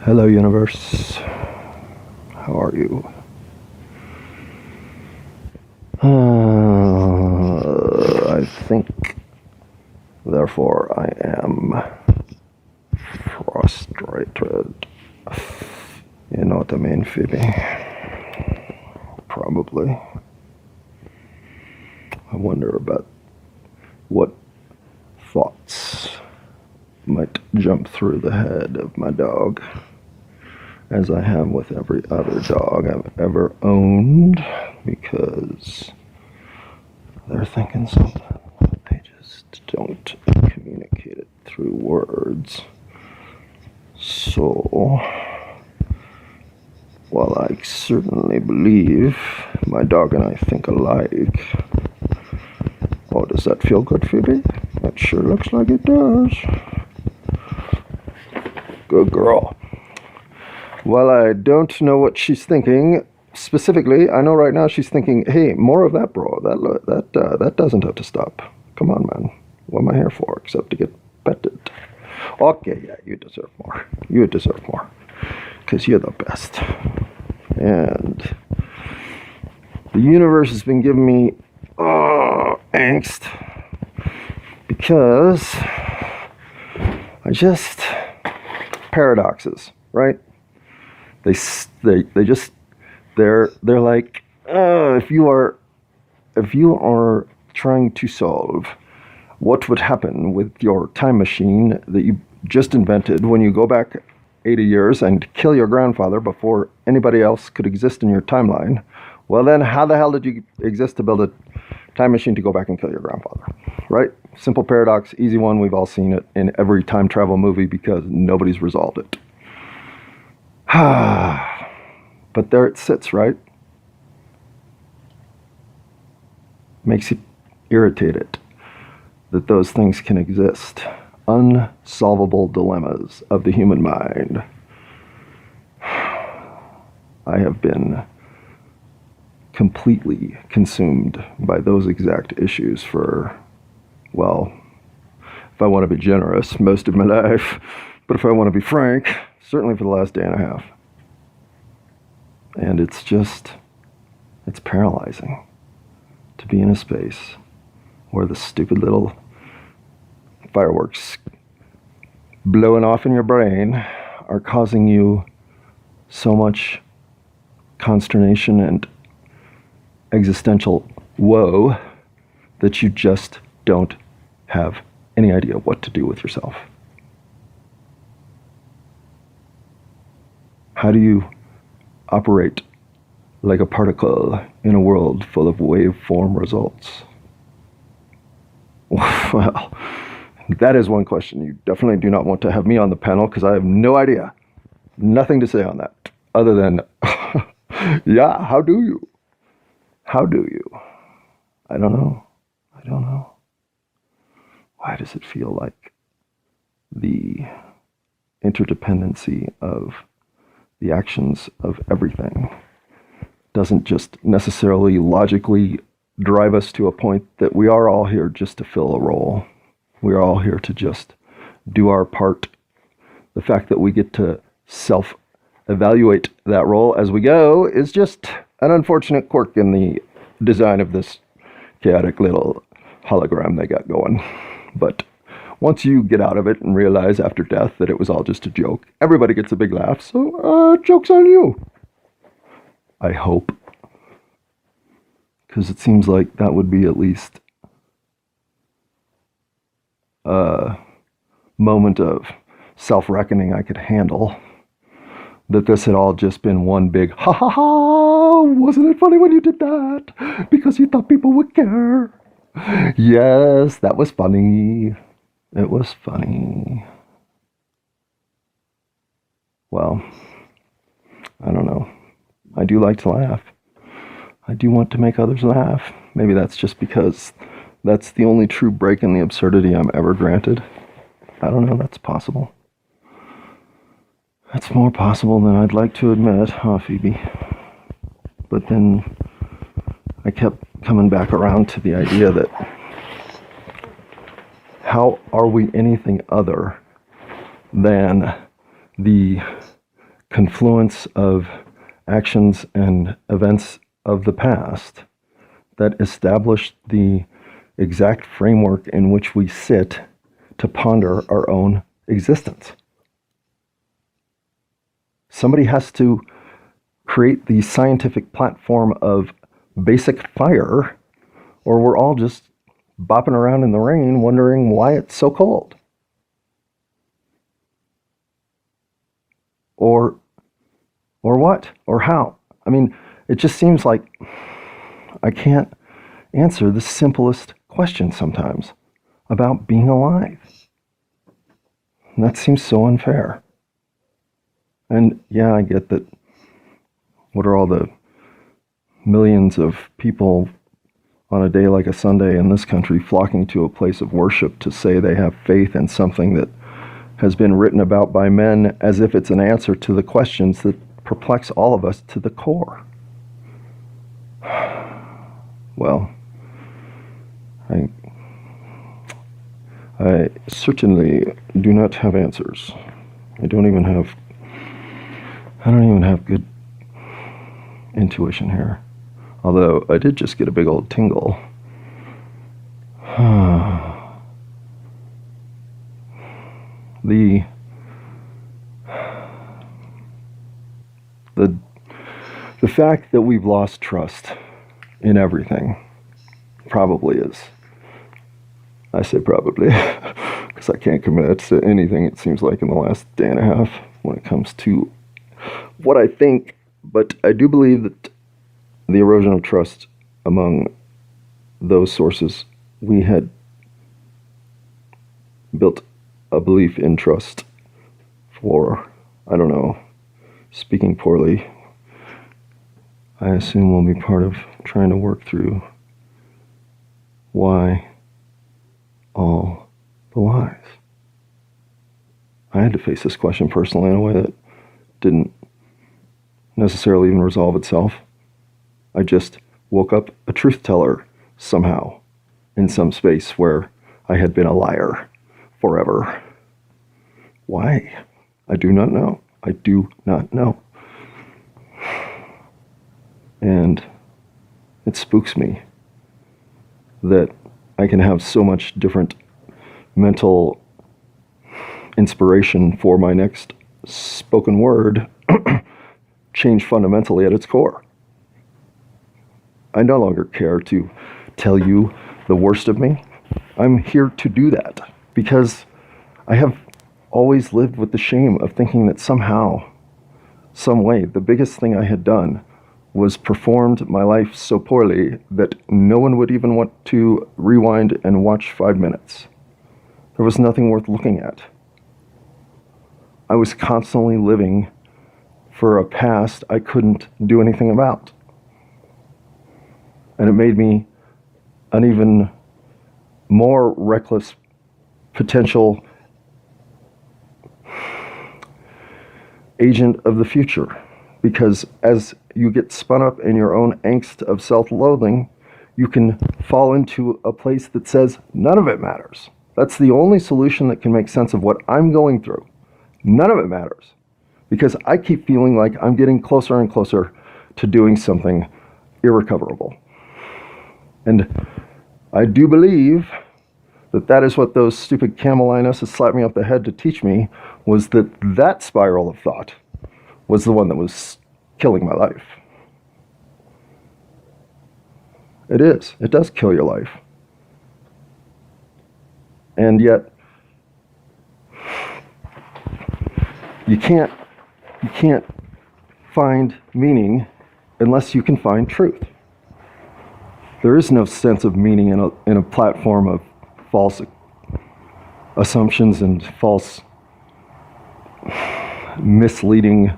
Hello, universe. How are you? I think, therefore, I am frustrated. You know what I mean, Phoebe? Probably. I wonder about what thoughts might jump through the head of my dog, as I have with every other dog I've ever owned, because they're thinking something. They just don't communicate it through words. So, while I certainly believe my dog and I think alike, oh, does that feel good, Phoebe? That sure looks like it does. Good girl. While I don't know what she's thinking specifically, I know right now she's thinking, "Hey, more of that, bro. That doesn't have to stop. Come on, man. What am I here for except to get petted?" Okay, yeah, you deserve more. You deserve more, because you're the best. And the universe has been giving me angst because paradoxes, right? They're like, if you are trying to solve what would happen with your time machine that you just invented when you go back 80 years and kill your grandfather before anybody else could exist in your timeline, well then how the hell did you exist to build a time machine to go back and kill your grandfather, right? Simple paradox, easy one. We've all seen it in every time travel movie because nobody's resolved it. But there it sits, right? Makes you irritated that those things can exist. Unsolvable dilemmas of the human mind. I have been completely consumed by those exact issues for, well, if I want to be generous, most of my life. But if I want to be frank, certainly for the last day and a half. And it's paralyzing to be in a space where the stupid little fireworks blowing off in your brain are causing you so much consternation and existential woe that you just don't have any idea what to do with yourself. How do you operate like a particle in a world full of waveform results? Well, that is one question. You definitely do not want to have me on the panel because I have no idea. Nothing to say on that other than, yeah, how do you? How do you? I don't know. Why does it feel like the interdependency of the actions of everything doesn't just necessarily logically drive us to a point that we are all here just to fill a role? We are all here to just do our part. The fact that we get to self-evaluate that role as we go is just an unfortunate quirk in the design of this chaotic little hologram they got going. But once you get out of it and realize after death that it was all just a joke, everybody gets a big laugh, so joke's on you. I hope. Because it seems like that would be at least a moment of self-reckoning I could handle. That this had all just been one big, ha ha ha, wasn't it funny when you did that? Because you thought people would care. Yes, that was funny. It was funny. Well, I don't know. I do like to laugh. I do want to make others laugh. Maybe that's just because that's the only true break in the absurdity I'm ever granted. I don't know, that's possible. That's more possible than I'd like to admit, huh, Phoebe? But then I kept coming back around to the idea that how are we anything other than the confluence of actions and events of the past that established the exact framework in which we sit to ponder our own existence. Somebody has to create the scientific platform of basic fire, or we're all just bopping around in the rain wondering why it's so cold. Or what? Or how? I mean, it just seems like I can't answer the simplest question sometimes about being alive. And that seems so unfair. And yeah, I get that. What are all the millions of people on a day like a Sunday in this country flocking to a place of worship to say they have faith in something that has been written about by men as if it's an answer to the questions that perplex all of us to the core? Well, I certainly do not have answers. I don't even have good intuition here. Although I did just get a big old tingle. The fact that we've lost trust in everything probably is, I say probably, because I can't commit to anything it seems like in the last day and a half when it comes to what I think, but I do believe that the erosion of trust among those sources, we had built a belief in trust for, I don't know, speaking poorly, I assume we'll be part of trying to work through why all the lies. I had to face this question personally in a way that didn't necessarily even resolve itself. I just woke up a truth teller somehow in some space where I had been a liar forever. Why? I do not know. I do not know. And it spooks me that I can have so much different mental inspiration for my next spoken word change fundamentally at its core. I no longer care to tell you the worst of me. I'm here to do that because I have always lived with the shame of thinking that somehow, some way, the biggest thing I had done was performed my life so poorly that no one would even want to rewind and watch 5 minutes. There was nothing worth looking at. I was constantly living for a past I couldn't do anything about. And it made me an even more reckless potential agent of the future. Because as you get spun up in your own angst of self-loathing, you can fall into a place that says, none of it matters. That's the only solution that can make sense of what I'm going through. None of it matters. Because I keep feeling like I'm getting closer and closer to doing something irrecoverable. And I do believe that that is what those stupid camelinuses slapped me up the head to teach me, was that that spiral of thought was the one that was killing my life. It is. It does kill your life. And yet, you can't find meaning unless you can find truth. There is no sense of meaning in a platform of false assumptions and false, misleading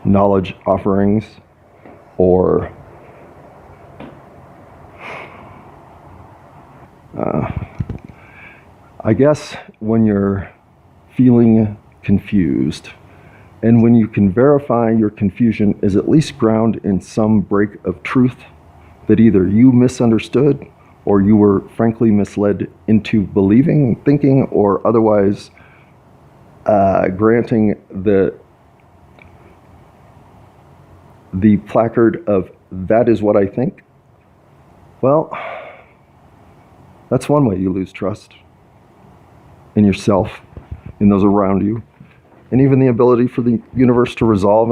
knowledge offerings, or I guess when you're feeling confused, and when you can verify your confusion is at least ground in some break of truth that either you misunderstood or you were frankly misled into believing, thinking, or otherwise granting the placard of "that is what I think," well, that's one way you lose trust in yourself, in those around you, and even the ability for the universe to resolve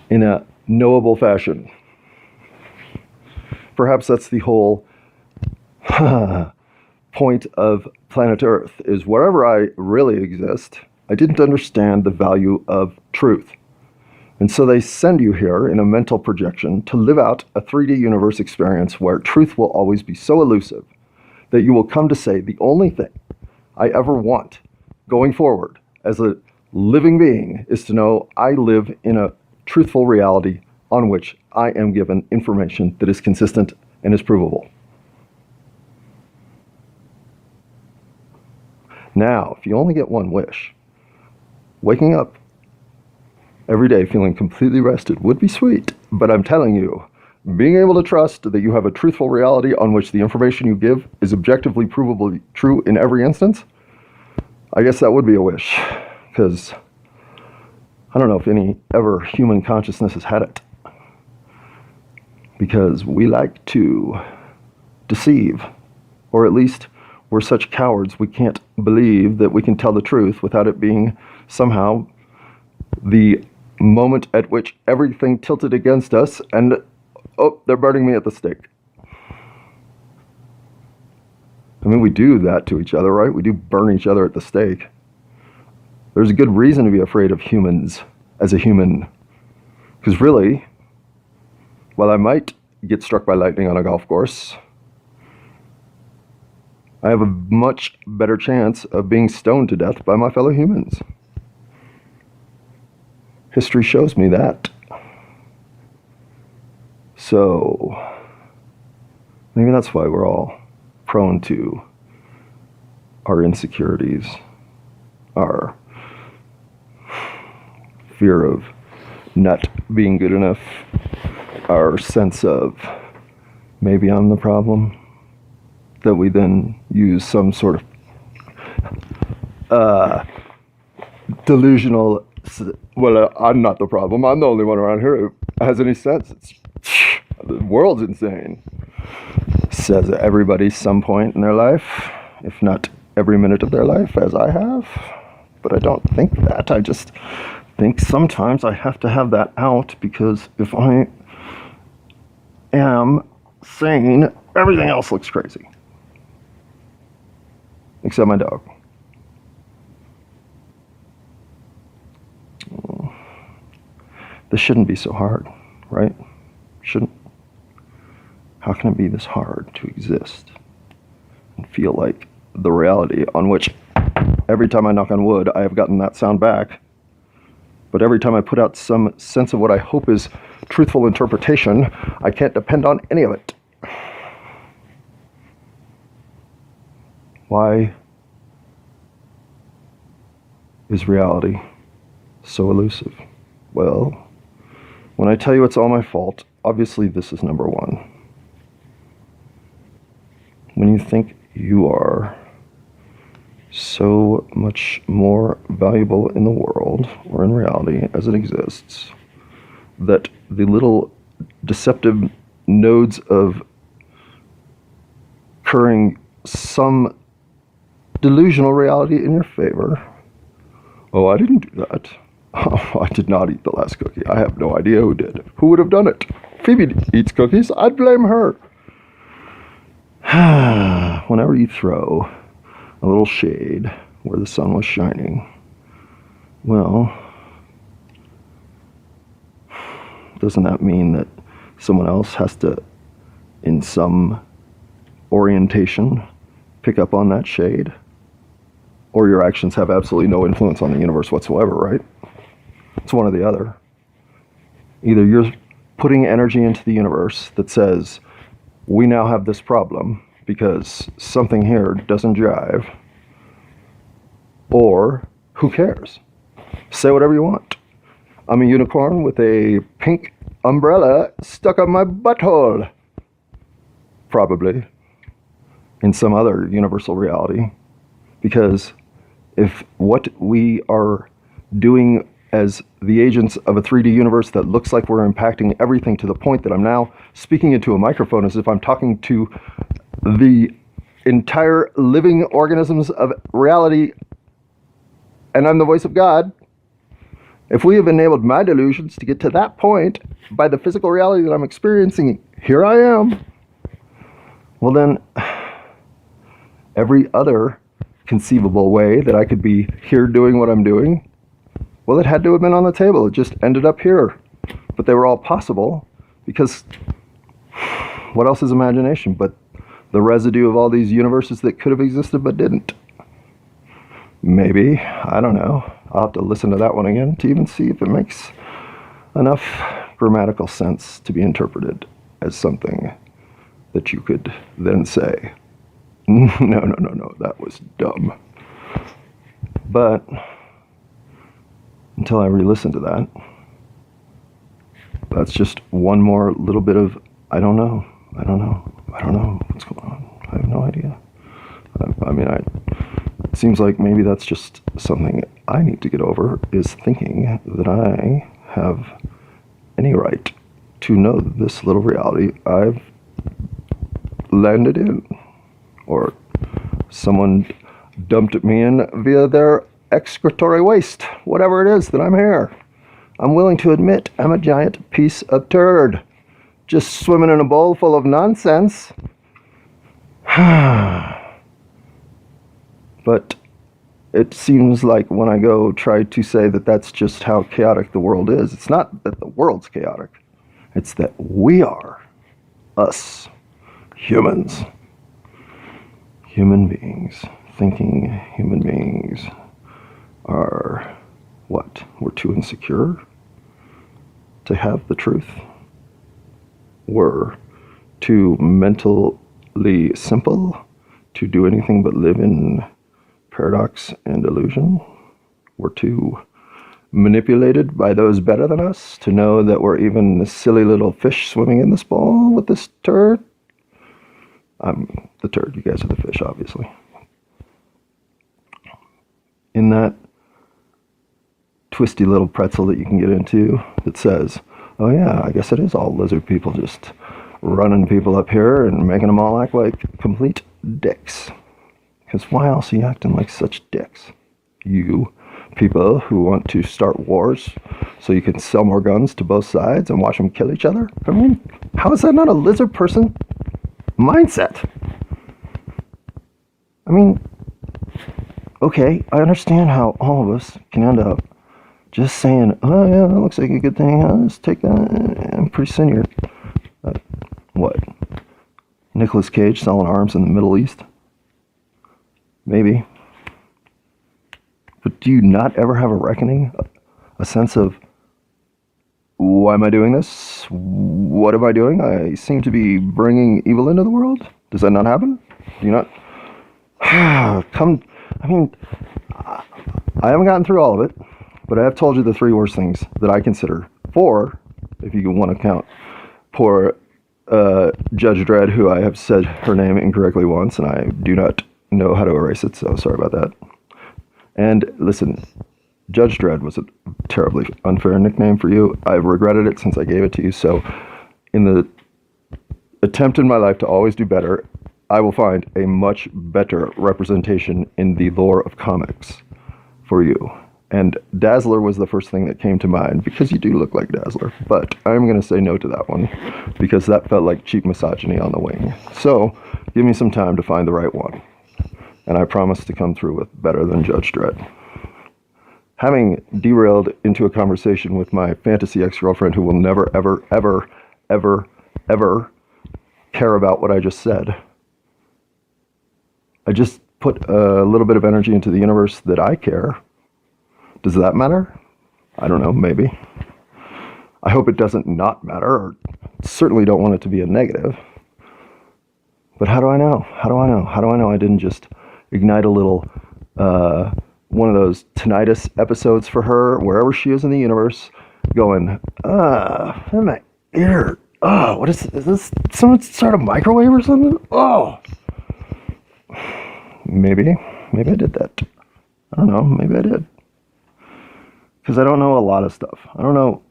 in a knowable fashion. Perhaps that's the whole point of planet Earth, is wherever I really exist, I didn't understand the value of truth. And so they send you here in a mental projection to live out a 3D universe experience where truth will always be so elusive that you will come to say the only thing I ever want going forward as a living being is to know I live in a truthful reality on which I am given information that is consistent and is provable. Now, if you only get one wish, waking up every day feeling completely rested would be sweet, but I'm telling you, being able to trust that you have a truthful reality on which the information you give is objectively provably true in every instance, I guess that would be a wish, because I don't know if any ever human consciousness has had it, because we like to deceive, or at least we're such cowards we can't believe that we can tell the truth without it being somehow the moment at which everything tilted against us and, oh, they're burning me at the stake. I mean, we do that to each other, right? We do burn each other at the stake. There's a good reason to be afraid of humans as a human. Because really, while I might get struck by lightning on a golf course, I have a much better chance of being stoned to death by my fellow humans. History shows me that. So, maybe that's why we're all prone to our insecurities, our fear of not being good enough, our sense of maybe I'm the problem, that we then use some sort of delusional, well, I'm not the problem, I'm the only one around here who has any sense. The world's insane, says everybody some point in their life, if not every minute of their life, as I have. But I don't think that. I just think sometimes I have to have that out, because if I am sane, everything else looks crazy. Except my dog. This shouldn't be so hard, right? Shouldn't. How can it be this hard to exist and feel like the reality on which every time I knock on wood, I have gotten that sound back, but every time I put out some sense of what I hope is truthful interpretation, I can't depend on any of it. Why is reality so elusive? Well, when I tell you it's all my fault, obviously this is number one. When you think you are so much more valuable in the world, or in reality as it exists, that the little deceptive nodes of occurring some delusional reality in your favor. Oh, I didn't do that. Oh, I did not eat the last cookie. I have no idea who did. Who would have done it? Phoebe eats cookies. I'd blame her. Whenever you throw a little shade where the sun was shining, well, doesn't that mean that someone else has to, in some orientation, pick up on that shade? Or your actions have absolutely no influence on the universe whatsoever, right? It's one or the other. Either you're putting energy into the universe that says, we now have this problem because something here doesn't jive, or who cares? Say whatever you want. I'm a unicorn with a pink umbrella stuck up my butthole. Probably. In some other universal reality. Because If what we are doing as the agents of a 3D universe that looks like we're impacting everything to the point that I'm now speaking into a microphone as if I'm talking to the entire living organisms of reality and I'm the voice of God, if we have enabled my delusions to get to that point by the physical reality that I'm experiencing, here I am, well then, every other conceivable way that I could be here doing what I'm doing, well, it had to have been on the table. It just ended up here. But they were all possible because what else is imagination but the residue of all these universes that could have existed but didn't? Maybe. I don't know. I'll have to listen to that one again to even see if it makes enough grammatical sense to be interpreted as something that you could then say, no, that was dumb. But until I re-listen to that, that's just one more little bit of, I don't know what's going on. I have no idea. It seems like maybe that's just something I need to get over, is thinking that I have any right to know this little reality I've landed in, or someone dumped me in via their excretory waste, whatever it is that I'm here. I'm willing to admit I'm a giant piece of turd, just swimming in a bowl full of nonsense. But it seems like when I go try to say that that's just how chaotic the world is, it's not that the world's chaotic, it's that we are, us, humans, human beings, thinking human beings are what? We're too insecure to have the truth. We're too mentally simple to do anything but live in paradox and illusion. We're too manipulated by those better than us to know that we're even this silly little fish swimming in this bowl with this turd. I'm the turd, you guys are the fish, obviously. In that twisty little pretzel that you can get into that says, oh yeah, I guess it is all lizard people just running people up here and making them all act like complete dicks. Because why else are you acting like such dicks? You people who want to start wars so you can sell more guns to both sides and watch them kill each other? I mean, how is that not a lizard person mindset? I mean, okay, I understand how all of us can end up just saying, oh yeah, that looks like a good thing, let's take that, and pretty soon you're, what, Nicolas Cage selling arms in the Middle East? Maybe. But do you not ever have a reckoning, a sense of, why am I doing this? What am I doing? I seem to be bringing evil into the world? Does that not happen? Do you not? I haven't gotten through all of it, but I have told you the 3 worst things that I consider. 4, if you want to count poor Judge Dredd, who I have said her name incorrectly once, and I do not know how to erase it, so sorry about that. And listen, Judge Dredd was a terribly unfair nickname for you. I've regretted it since I gave it to you, so in the attempt in my life to always do better, I will find a much better representation in the lore of comics for you. And Dazzler was the first thing that came to mind, because you do look like Dazzler. But I'm going to say no to that one, because that felt like cheap misogyny on the wing. So, give me some time to find the right one. And I promise to come through with better than Judge Dredd. Having derailed into a conversation with my fantasy ex-girlfriend who will never, ever, ever, ever, ever care about what I just said, I just put a little bit of energy into the universe that I care. Does that matter? I don't know, maybe. I hope it doesn't not matter, or certainly don't want it to be a negative. But how do I know? How do I know? How do I know I didn't just ignite a little, one of those tinnitus episodes for her, wherever she is in the universe, going, in my ear, what is this, someone start a microwave or something? Maybe I did that. I don't know. Maybe I did. Because I don't know a lot of stuff. I don't know.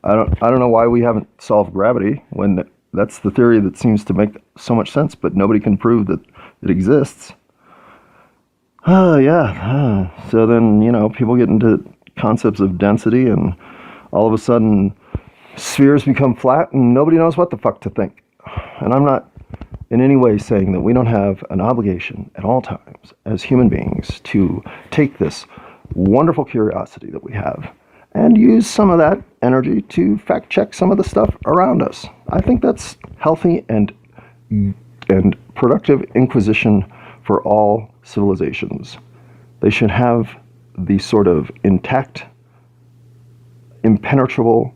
I don't know why we haven't solved gravity when that's the theory that seems to make so much sense, but nobody can prove that it exists. Yeah. So then, people get into concepts of density, and all of a sudden spheres become flat and nobody knows what the fuck to think. And I'm not in any way saying that we don't have an obligation at all times as human beings to take this wonderful curiosity that we have and use some of that energy to fact check some of the stuff around us. I think that's healthy and productive inquisition for all civilizations. They should have the sort of intact, impenetrable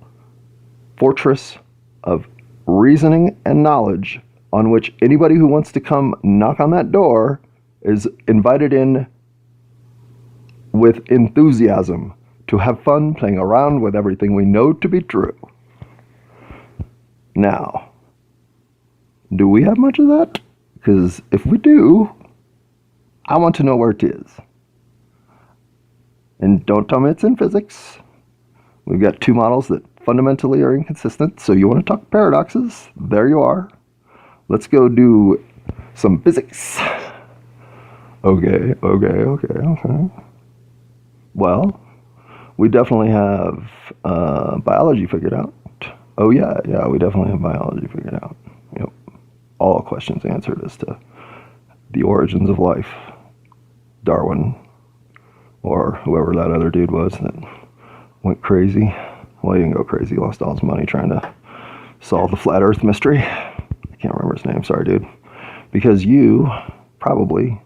fortress of reasoning and knowledge on which anybody who wants to come knock on that door is invited in with enthusiasm to have fun playing around with everything we know to be true. Now, do we have much of that? Because if we do, I want to know where it is. And don't tell me it's in physics. We've got two models that fundamentally are inconsistent, so you want to talk paradoxes? There you are. Let's go do some physics. Okay. Well, we definitely have biology figured out. Oh yeah, we definitely have biology figured out. Yep. All questions answered as to the origins of life. Darwin, or whoever that other dude was that went crazy. Well, he didn't go crazy. He lost all his money trying to solve the flat earth mystery. I can't remember his name. Sorry, dude. Because you probably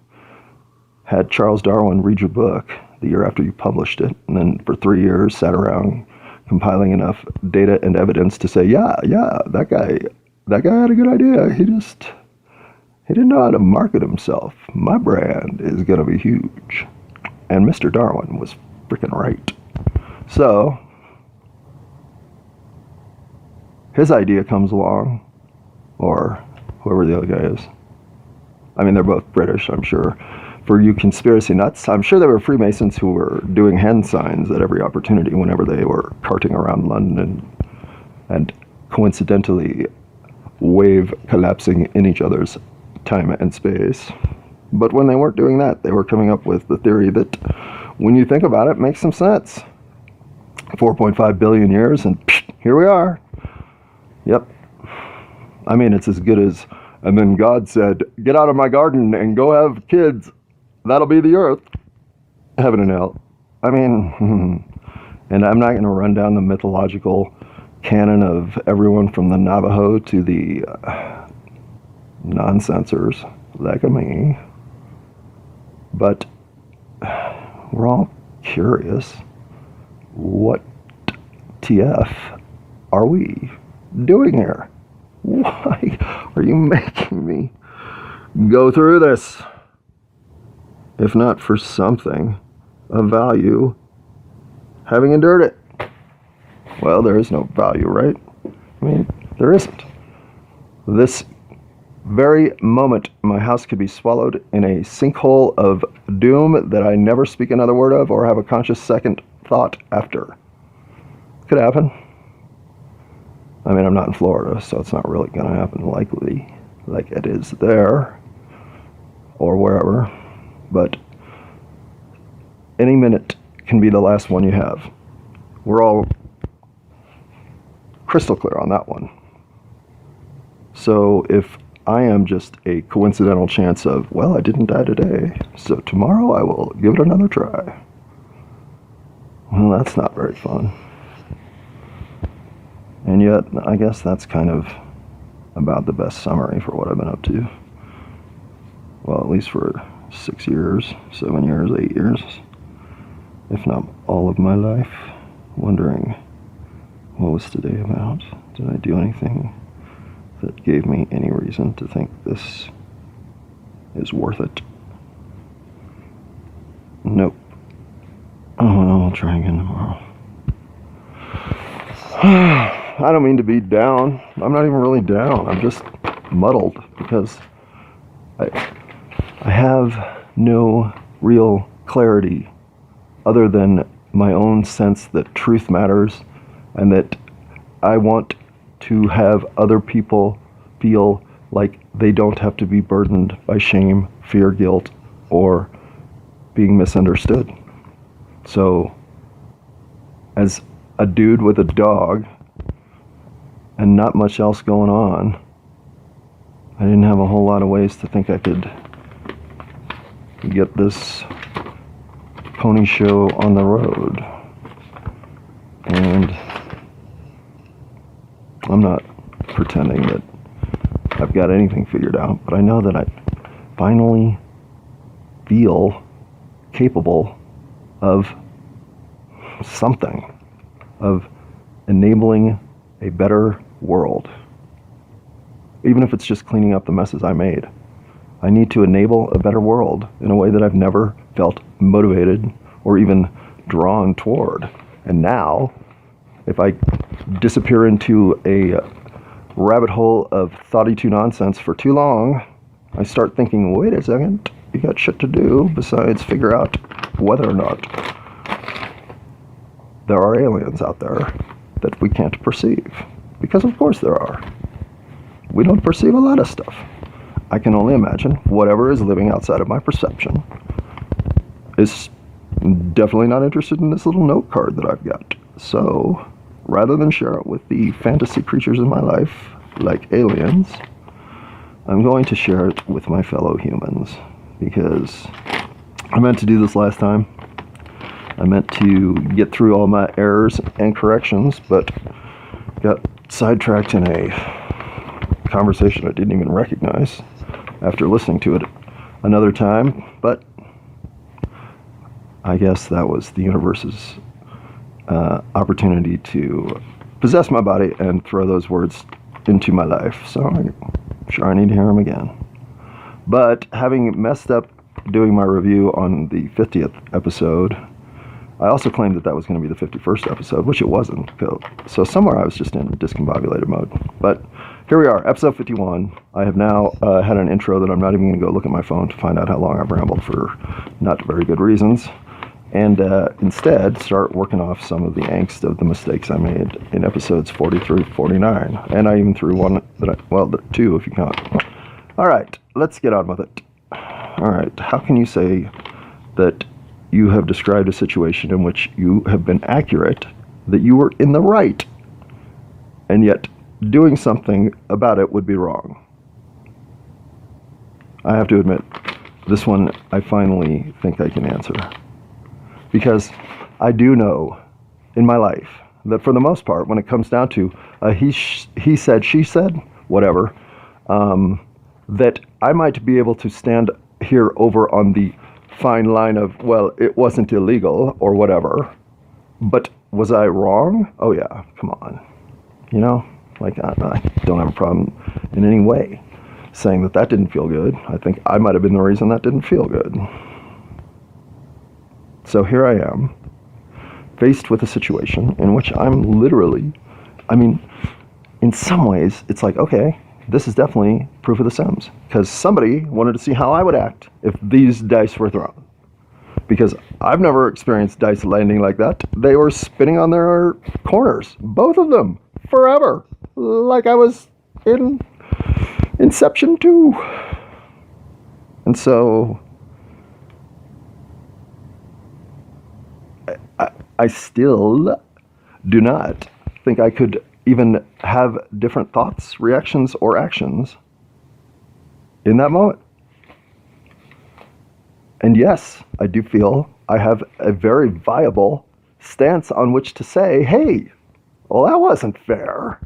had Charles Darwin read your book the year after you published it, and then for 3 years sat around compiling enough data and evidence to say, yeah, that guy had a good idea. He didn't know how to market himself. My brand is going to be huge. And Mr. Darwin was freaking right. So, his idea comes along, or whoever the other guy is. I mean, they're both British, I'm sure. For you conspiracy nuts, I'm sure there were Freemasons who were doing hand signs at every opportunity whenever they were carting around London and coincidentally wave collapsing in each other's time and space. But when they weren't doing that, they were coming up with the theory that, when you think about it, makes some sense. 4.5 billion years, and here we are. Yep. I mean, it's as good as, and then God said, get out of my garden and go have kids. That'll be the earth. Heaven and hell. I mean, and I'm not going to run down the mythological canon of everyone from the Navajo to the nonsensers like me. But we're all curious. What TF are we doing here? Why are you making me go through this? If not for something of value, having endured it. Well, there is no value, right? I mean, there isn't. This very moment, my house could be swallowed in a sinkhole of doom that I never speak another word of or have a conscious second thought after. Could happen. I mean, I'm not in Florida, so it's not really going to happen likely like it is there or wherever. But any minute can be the last one you have. We're all crystal clear on that one. So if I am just a coincidental chance of, well, I didn't die today, so tomorrow I will give it another try. Well, that's not very fun. And yet, I guess that's kind of about the best summary for what I've been up to. Well, at least for 6 years, 7 years, 8 years, if not all of my life, wondering, what was today about? Did I do anything that gave me any reason to think this is worth it? Nope. Oh, well, I'll try again tomorrow. I don't mean to be down. I'm not even really down. I'm just muddled because I have no real clarity other than my own sense that truth matters and that I want to have other people feel like they don't have to be burdened by shame, fear, guilt, or being misunderstood. So, as a dude with a dog and not much else going on, I didn't have a whole lot of ways to think I could get this pony show on the road. And I'm not pretending that I've got anything figured out, but I know that I finally feel capable of something, of enabling a better world. Even if it's just cleaning up the messes I made. I need to enable a better world in a way that I've never felt motivated or even drawn toward. And now, if I disappear into a rabbit hole of thoughty-two nonsense for too long, I start thinking, wait a second, you got shit to do besides figure out whether or not there are aliens out there that we can't perceive. Because of course there are. We don't perceive a lot of stuff. I can only imagine whatever is living outside of my perception is definitely not interested in this little note card that I've got. So, rather than share it with the fantasy creatures in my life, like aliens, I'm going to share it with my fellow humans. Because I meant to do this last time. I meant to get through all my errors and corrections, but got sidetracked in a conversation I didn't even recognize after listening to it another time. But I guess that was the universe's opportunity to possess my body and throw those words into my life. So I'm sure I need to hear them again. But having messed up doing my review on the 50th episode, I also claimed that that was going to be the 51st episode, which it wasn't. So somewhere I was just in discombobulated mode. But here we are, episode 51. I have now had an intro that I'm not even going to go look at my phone to find out how long I've rambled for not very good reasons. And instead start working off some of the angst of the mistakes I made in episodes 40 through 49. And I even threw one that two if you count. All right, let's get on with it. All right, how can you say that you have described a situation in which you have been accurate, that you were in the right, and yet doing something about it would be wrong? I have to admit, this one I finally think I can answer. Because I do know in my life that for the most part, when it comes down to he said, she said, whatever, that I might be able to stand here over on the fine line of, well, it wasn't illegal or whatever, but was I wrong? Oh yeah, come on. You know, like I don't have a problem in any way saying that that didn't feel good. I think I might have been the reason that didn't feel good. So here I am, faced with a situation in which I'm literally, in some ways, it's like, okay, this is definitely proof of the Sims. Because somebody wanted to see how I would act if these dice were thrown. Because I've never experienced dice landing like that. They were spinning on their corners, both of them, forever. Like I was in Inception 2. And so I still do not think I could even have different thoughts, reactions, or actions in that moment. And yes, I do feel I have a very viable stance on which to say, hey, well, that wasn't fair.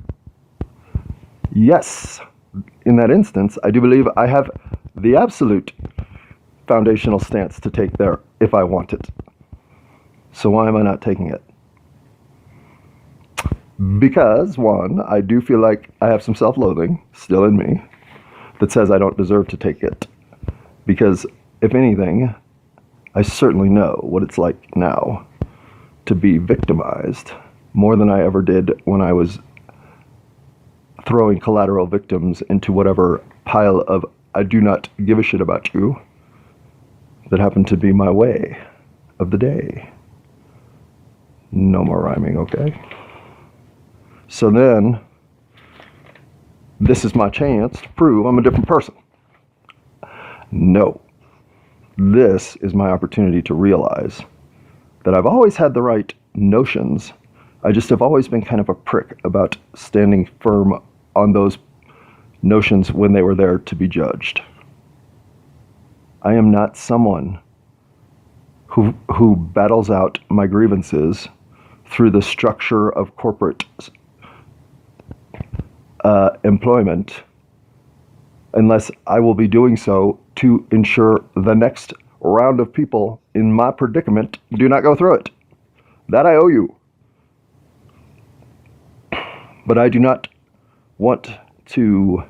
Yes, in that instance, I do believe I have the absolute foundational stance to take there if I want it. So why am I not taking it? Because, one, I do feel like I have some self-loathing still in me that says I don't deserve to take it. Because, if anything, I certainly know what it's like now to be victimized more than I ever did when I was throwing collateral victims into whatever pile of I do not give a shit about you that happened to be my way. of the day. No more rhyming, okay? So then, this is my chance to prove I'm a different person. No. This is my opportunity to realize that I've always had the right notions. I just have always been kind of a prick about standing firm on those notions when they were there to be judged. I am not someone who battles out my grievances through the structure of corporate employment, unless I will be doing so to ensure the next round of people in my predicament do not go through it. That I owe you. But I do not want to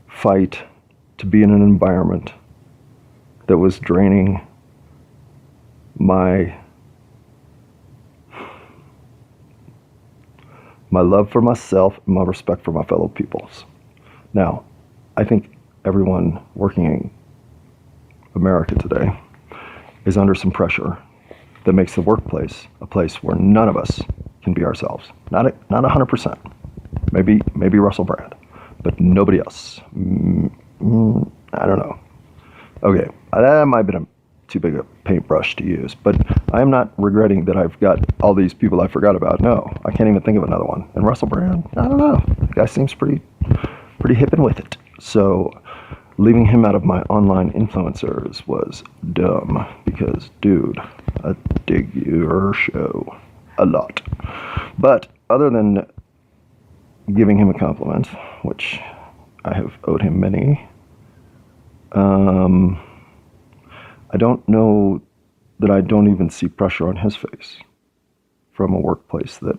fight to be in an environment that was draining my love for myself and my respect for my fellow peoples. Now, I think everyone working in America today is under some pressure that makes the workplace a place where none of us can be ourselves. Not 100%. Maybe Russell Brand, but nobody else. I don't know. Okay, that might have been too big a paintbrush to use, but I am not regretting that I've got all these people I forgot about. No, I can't even think of another one. And Russell Brand, I don't know. The guy seems pretty hip and with it. So leaving him out of my online influencers was dumb because, dude, I dig your show a lot. But other than giving him a compliment, which I have owed him many, I don't know that I don't even see pressure on his face from a workplace that,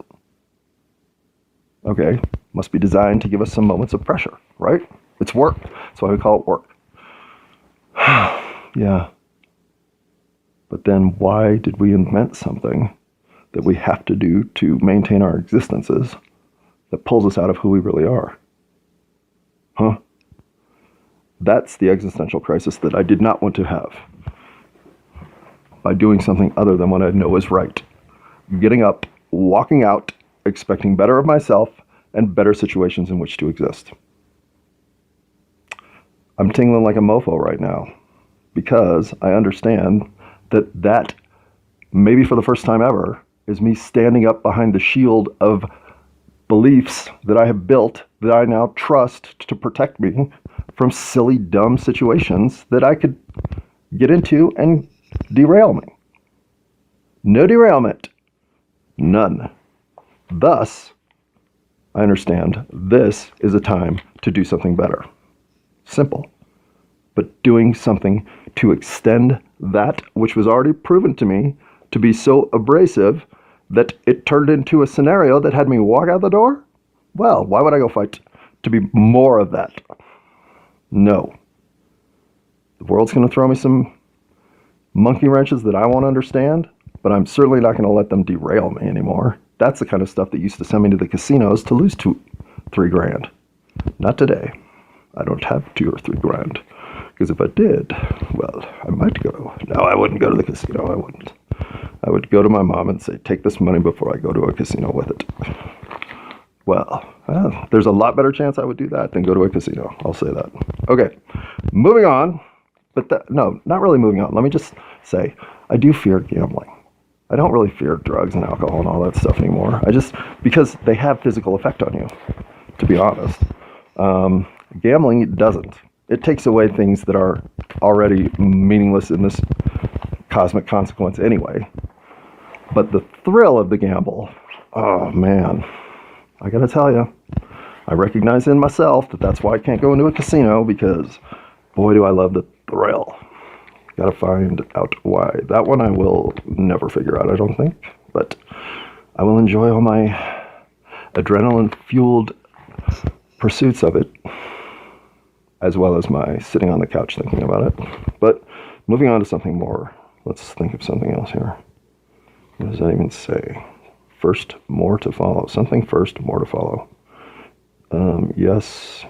okay, must be designed to give us some moments of pressure, right? It's work. That's why we call it work. Yeah. But then why did we invent something that we have to do to maintain our existences that pulls us out of who we really are? Huh? That's the existential crisis that I did not want to have by doing something other than what I know is right. Getting up, walking out, expecting better of myself and better situations in which to exist. I'm tingling like a mofo right now because I understand that maybe for the first time ever is me standing up behind the shield of beliefs that I have built that I now trust to protect me from silly, dumb situations that I could get into and derail me. No derailment. None. Thus, I understand this is a time to do something better. Simple. But doing something to extend that which was already proven to me to be so abrasive that it turned into a scenario that had me walk out the door? Well, why would I go fight to be more of that? No. The world's going to throw me some monkey wrenches that I won't understand, but I'm certainly not going to let them derail me anymore. That's the kind of stuff that used to send me to the casinos to lose $2-3 grand. Not today. I don't have $2 or $3 grand. Because if I did, well, I might go. No, I wouldn't go to the casino. I wouldn't. I would go to my mom and say, take this money before I go to a casino with it. Well, there's a lot better chance I would do that than go to a casino. I'll say that. Okay, moving on. But no, not really moving on. Let me just say, I do fear gambling. I don't really fear drugs and alcohol and all that stuff anymore. Because they have physical effect on you, to be honest. Gambling, it doesn't. It takes away things that are already meaningless in this cosmic consequence anyway. But the thrill of the gamble, oh man, I gotta tell you, I recognize in myself that that's why I can't go into a casino, because boy do I love the thrill. Gotta find out why. That one I will never figure out, I don't think. But I will enjoy all my adrenaline-fueled pursuits of it, as well as my sitting on the couch thinking about it. But moving on to something more. Let's think of something else here. What does that even say? First, more to follow. Something first, more to follow. Yes.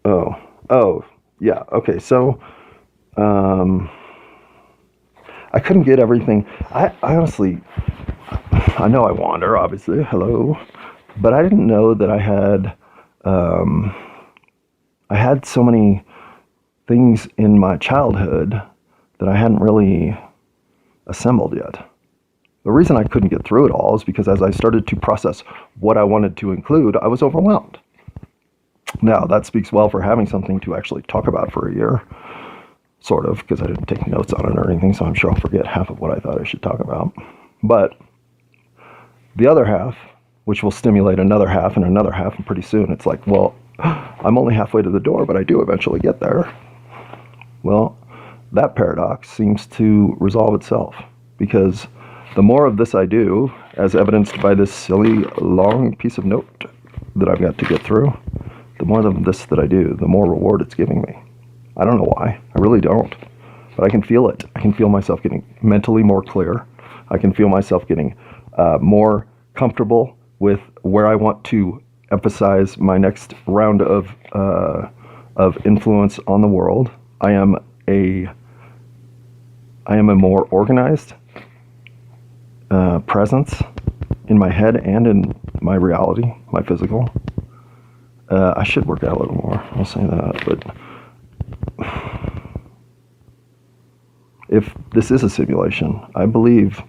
Oh, Oh, yeah. Okay. So, um, I couldn't get everything. I honestly, I know I wander, obviously. Hello. But I didn't know that I had so many things in my childhood that I hadn't really assembled yet. The reason I couldn't get through it all is because as I started to process what I wanted to include, I was overwhelmed. Now, that speaks well for having something to actually talk about for a year, sort of, because I didn't take notes on it or anything, so I'm sure I'll forget half of what I thought I should talk about. But the other half, which will stimulate another half and another half, and pretty soon it's like, well, I'm only halfway to the door, but I do eventually get there. Well, that paradox seems to resolve itself, because the more of this I do, as evidenced by this silly long piece of note that I've got to get through, the more of this that I do, the more reward it's giving me. I don't know why. I really don't. But I can feel it. I can feel myself getting mentally more clear. I can feel myself getting more comfortable with where I want to emphasize my next round of influence on the world. I am a more organized presence in my head and in my reality, my physical. I should work out a little more. I'll say that, but if this is a simulation, I believe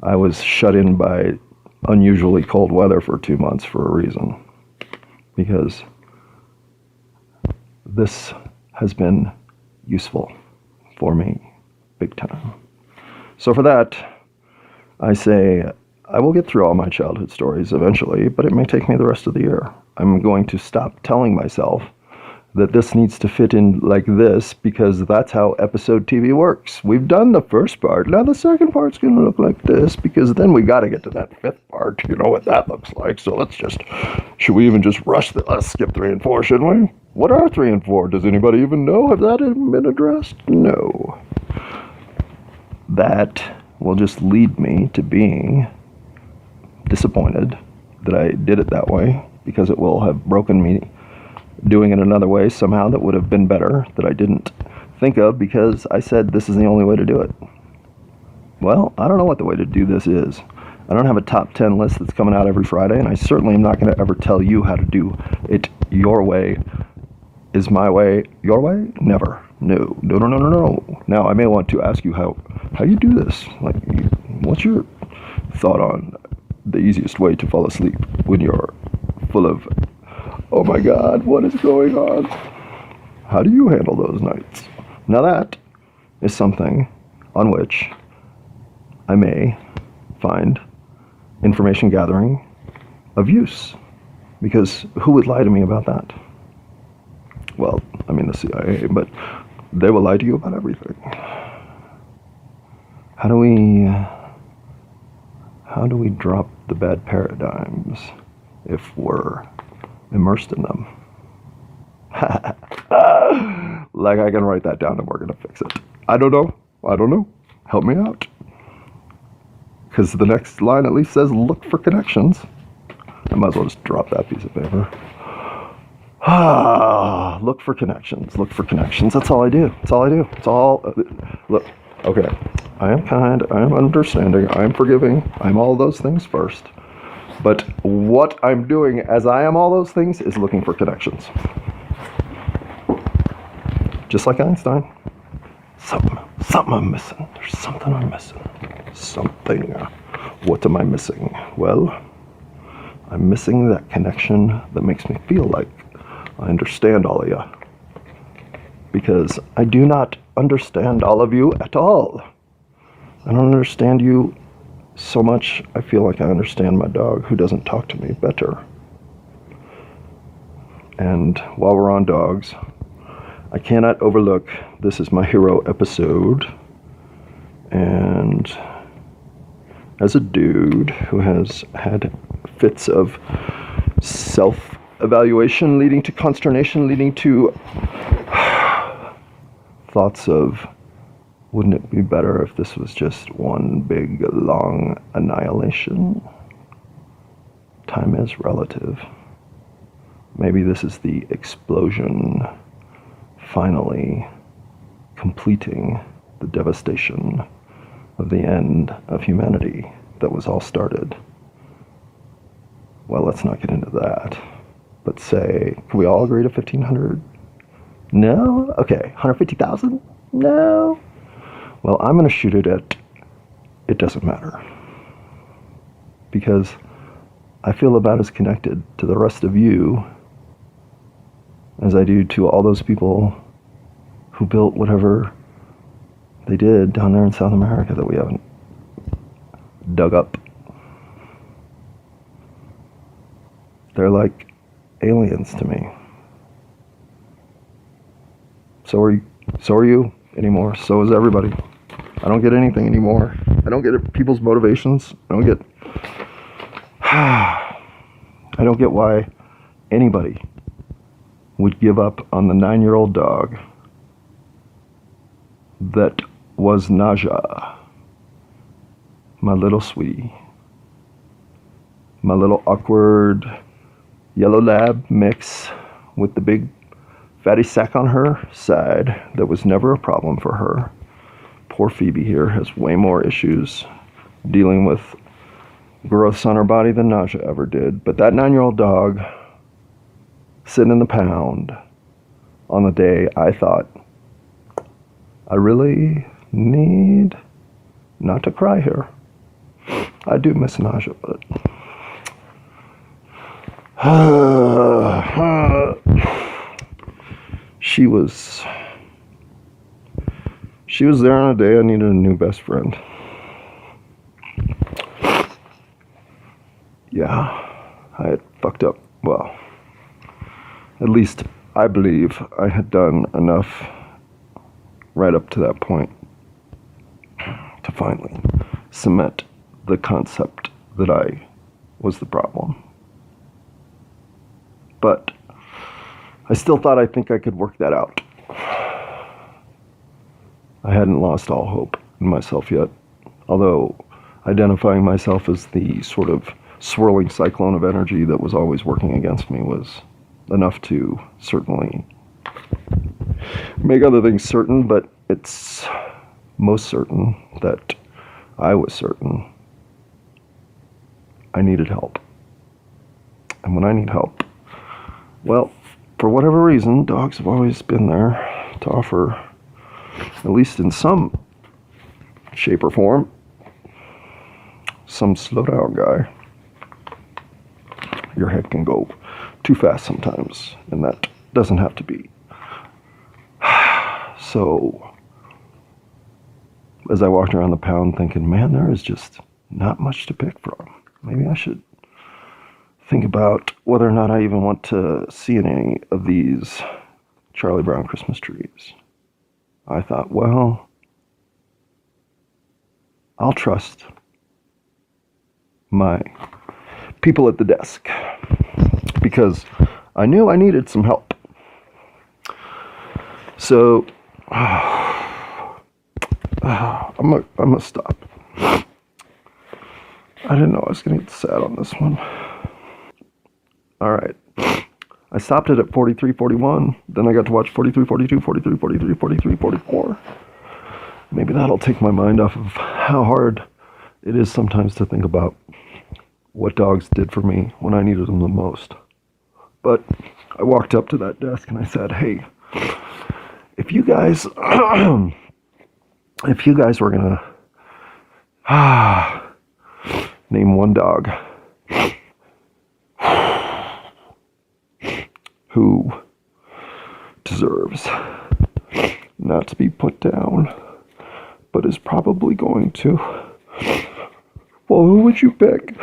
I was shut in by unusually cold weather for 2 months for a reason. Because this has been useful for me, big time. So for that, I say I will get through all my childhood stories eventually, but it may take me the rest of the year. I'm going to stop telling myself that this needs to fit in like this because that's how episode TV works. We've done the first part. Now the second part's going to look like this because then we got to get to that fifth part. You know what that looks like. So should we even just rush let's skip 3 and 4, shouldn't we? What are 3 and 4? Does anybody even know? Have that even been addressed? No. That will just lead me to being disappointed that I did it that way because it will have broken me doing it another way somehow that would have been better that I didn't think of because I said this is the only way to do it. Well, I don't know what the way to do this is. I don't have a top 10 list that's coming out every Friday, and I certainly am not going to ever tell you how to do it your way. Is my way your way? Never. No. Now, I may want to ask you how you do this. Like, what's your thought on the easiest way to fall asleep when you're full of, oh my God, what is going on? How do you handle those nights? Now that is something on which I may find information gathering of use. Because who would lie to me about that? Well, I mean the CIA, but they will lie to you about everything. How do we drop the bad paradigms if we're immersed in them? Like I can write that down and we're going to fix it. I don't know. Help me out. Because the next line at least says, look for connections. I might as well just drop that piece of paper. Look for connections. That's all I do. Look, okay. I am kind, I am understanding, I am forgiving, I'm all those things first. But what I'm doing as I am all those things is looking for connections. Just like Einstein. Something I'm missing. There's something I'm missing. Something. What am I missing? Well, I'm missing that connection that makes me feel like I understand all of you. Because I do not understand all of you at all. I don't understand you so much, I feel like I understand my dog who doesn't talk to me better. And while we're on dogs, I cannot overlook, this is my hero episode, and as a dude who has had fits of self-evaluation leading to consternation, leading to thoughts of, wouldn't it be better if this was just one big, long annihilation? Time is relative. Maybe this is the explosion finally completing the devastation of the end of humanity that was all started. Well, let's not get into that. But say, can we all agree to 1,500? No? Okay, 150,000? No? Well, I'm going to shoot it at, it doesn't matter. Because I feel about as connected to the rest of you as I do to all those people who built whatever they did down there in South America that we haven't dug up. They're like aliens to me. So are you anymore. So is everybody. I don't get anything anymore. I don't get people's motivations. I don't get why anybody would give up on the 9-year-old dog that was Naja, my little sweetie, my little awkward yellow lab mix with the big fatty sack on her side that was never a problem for her. Poor Phoebe here has way more issues dealing with growths on her body than Naja ever did. But that 9-year-old dog sitting in the pound on the day I thought, I really need not to cry here. I do miss Naja, but she was there on a day I needed a new best friend. Yeah, I had fucked up. Well, at least I believe I had done enough right up to that point to finally cement the concept that I was the problem. But I still thought I think I could work that out. I hadn't lost all hope in myself yet, although identifying myself as the sort of swirling cyclone of energy that was always working against me was enough to certainly make other things certain, but it's most certain that I was certain I needed help. And when I need help, well, for whatever reason, dogs have always been there to offer, at least in some shape or form, some slow down guy. Your head can go too fast sometimes, and that doesn't have to be. So, as I walked around the pound thinking, man, there is just not much to pick from. Maybe I should think about whether or not I even want to see any of these Charlie Brown Christmas trees. I thought, well, I'll trust my people at the desk because I knew I needed some help. So I'm gonna stop. I didn't know I was gonna get sad on this one. All right. I stopped it at 43:41. Then I got to watch 43:42, 43:43, 43:44. Maybe that'll take my mind off of how hard it is sometimes to think about what dogs did for me when I needed them the most. But I walked up to that desk and I said, hey, if you guys were gonna name one dog who deserves not to be put down, but is probably going to, well, who would you pick?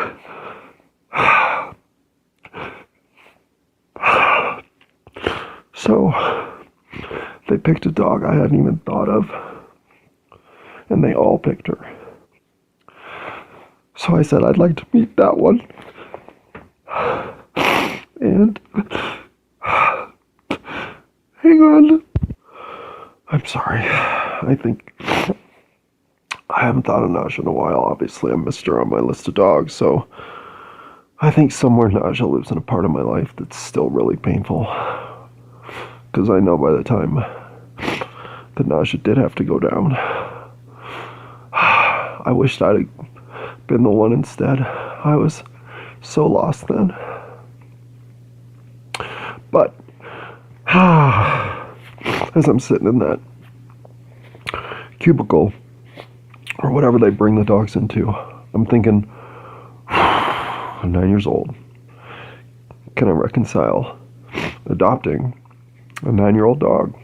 So they picked a dog I hadn't even thought of, and they all picked her. So I said, I'd like to meet that one. And hang on. I'm sorry. I think I haven't thought of Naja in a while. Obviously, I missed her on my list of dogs, so I think somewhere Naja lives in a part of my life that's still really painful. because I know by the time the nausea did have to go down, I wished I'd have been the one instead. I was so lost then. But as I'm sitting in that cubicle or whatever they bring the dogs into, I'm thinking, I'm 9 years old. Can I reconcile adopting a 9-year-old dog?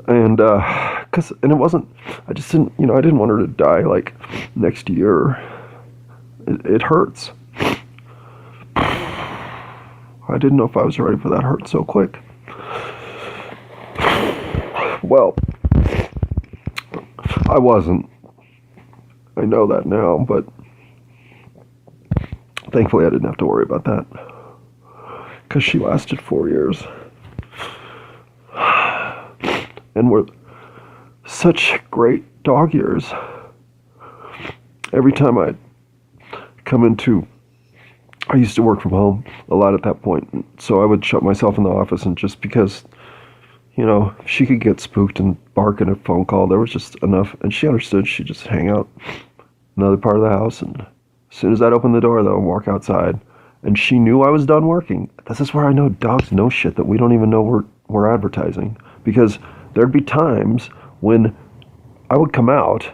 And it wasn't, I just didn't, I didn't want her to die like next year. It hurts. I didn't know if I was ready for that hurt so quick. Well, I wasn't. I know that now, but thankfully I didn't have to worry about that, because she lasted 4 years. And were such great dog years. Every time I'd come into, I used to work from home a lot at that point, so I would shut myself in the office, and just because, she could get spooked and bark in a phone call, there was just enough, and she understood. She'd just hang out in another part of the house, and as soon as I'd open the door, though, and walk outside, and she knew I was done working. This is where I know dogs know shit that we don't even know we're advertising, because there'd be times when I would come out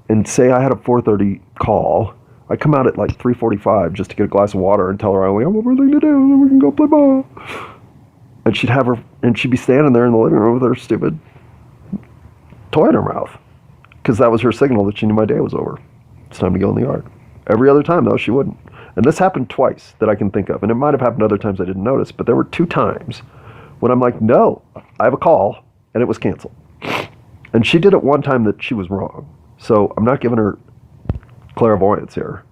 and say I had a 4:30 call. I'd come out at like 3:45 just to get a glass of water and tell her I only have one more thing to do, and then we can go play ball. And she'd be standing there in the living room with her stupid toy in her mouth, because that was her signal that she knew my day was over. It's time to go in the yard. Every other time, though, she wouldn't. And this happened twice that I can think of, and it might have happened other times I didn't notice, but there were 2 times when I'm like, no, I have a call, and it was canceled. And she did it one time that she was wrong, so I'm not giving her clairvoyance here.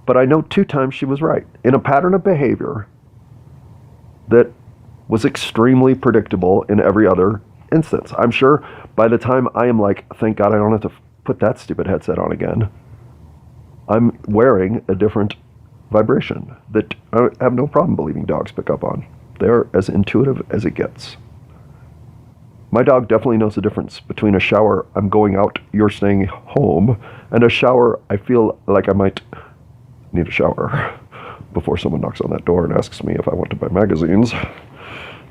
But I know 2 times she was right, in a pattern of behavior that was extremely predictable in every other instance. I'm sure by the time I am like, thank God I don't have to put that stupid headset on again, I'm wearing a different vibration that I have no problem believing dogs pick up on. They're as intuitive as it gets. My dog definitely knows the difference between a shower, I'm going out, you're staying home, and a shower, I feel like I might need a shower before someone knocks on that door and asks me if I want to buy magazines.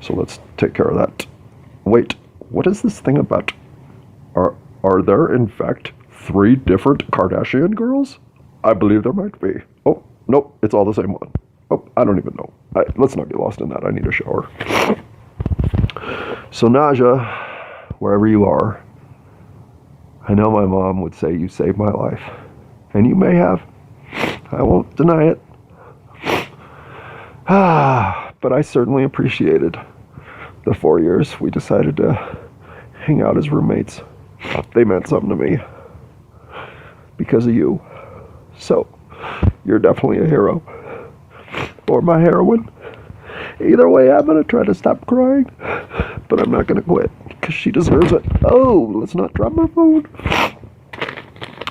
So let's take care of that. Wait, what is this thing about? Are there, in fact, 3 different Kardashian girls? I believe there might be. Oh, nope, it's all the same one. Oh, I don't even know. Let's not get lost in that. I need a shower. So nausea, wherever you are, I know my mom would say you saved my life. And you may have. I won't deny it. But I certainly appreciated the 4 years we decided to hang out as roommates. They meant something to me because of you. So, you're definitely a hero. Or my heroine. Either way, I'm going to try to stop crying. But I'm not going to quit, because she deserves it. Oh, let's not drop my phone.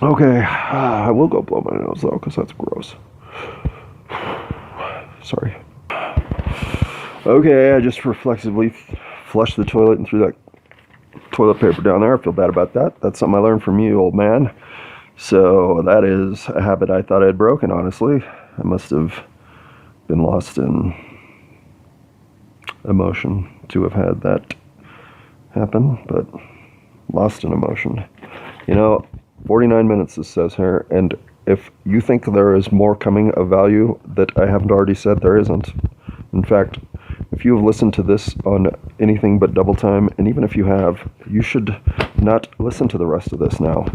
Okay, I will go blow my nose, though, because that's gross. Sorry. Okay, I just reflexively flushed the toilet and threw that toilet paper down there. I feel bad about that. That's something I learned from you, old man. So that is a habit I thought I had broken, honestly. I must have been lost in emotion to have had that happen, but lost in emotion. 49 minutes, this says here, and if you think there is more coming of value that I haven't already said, there isn't. In fact, if you have listened to this on anything but double time, and even if you have, you should not listen to the rest of this now.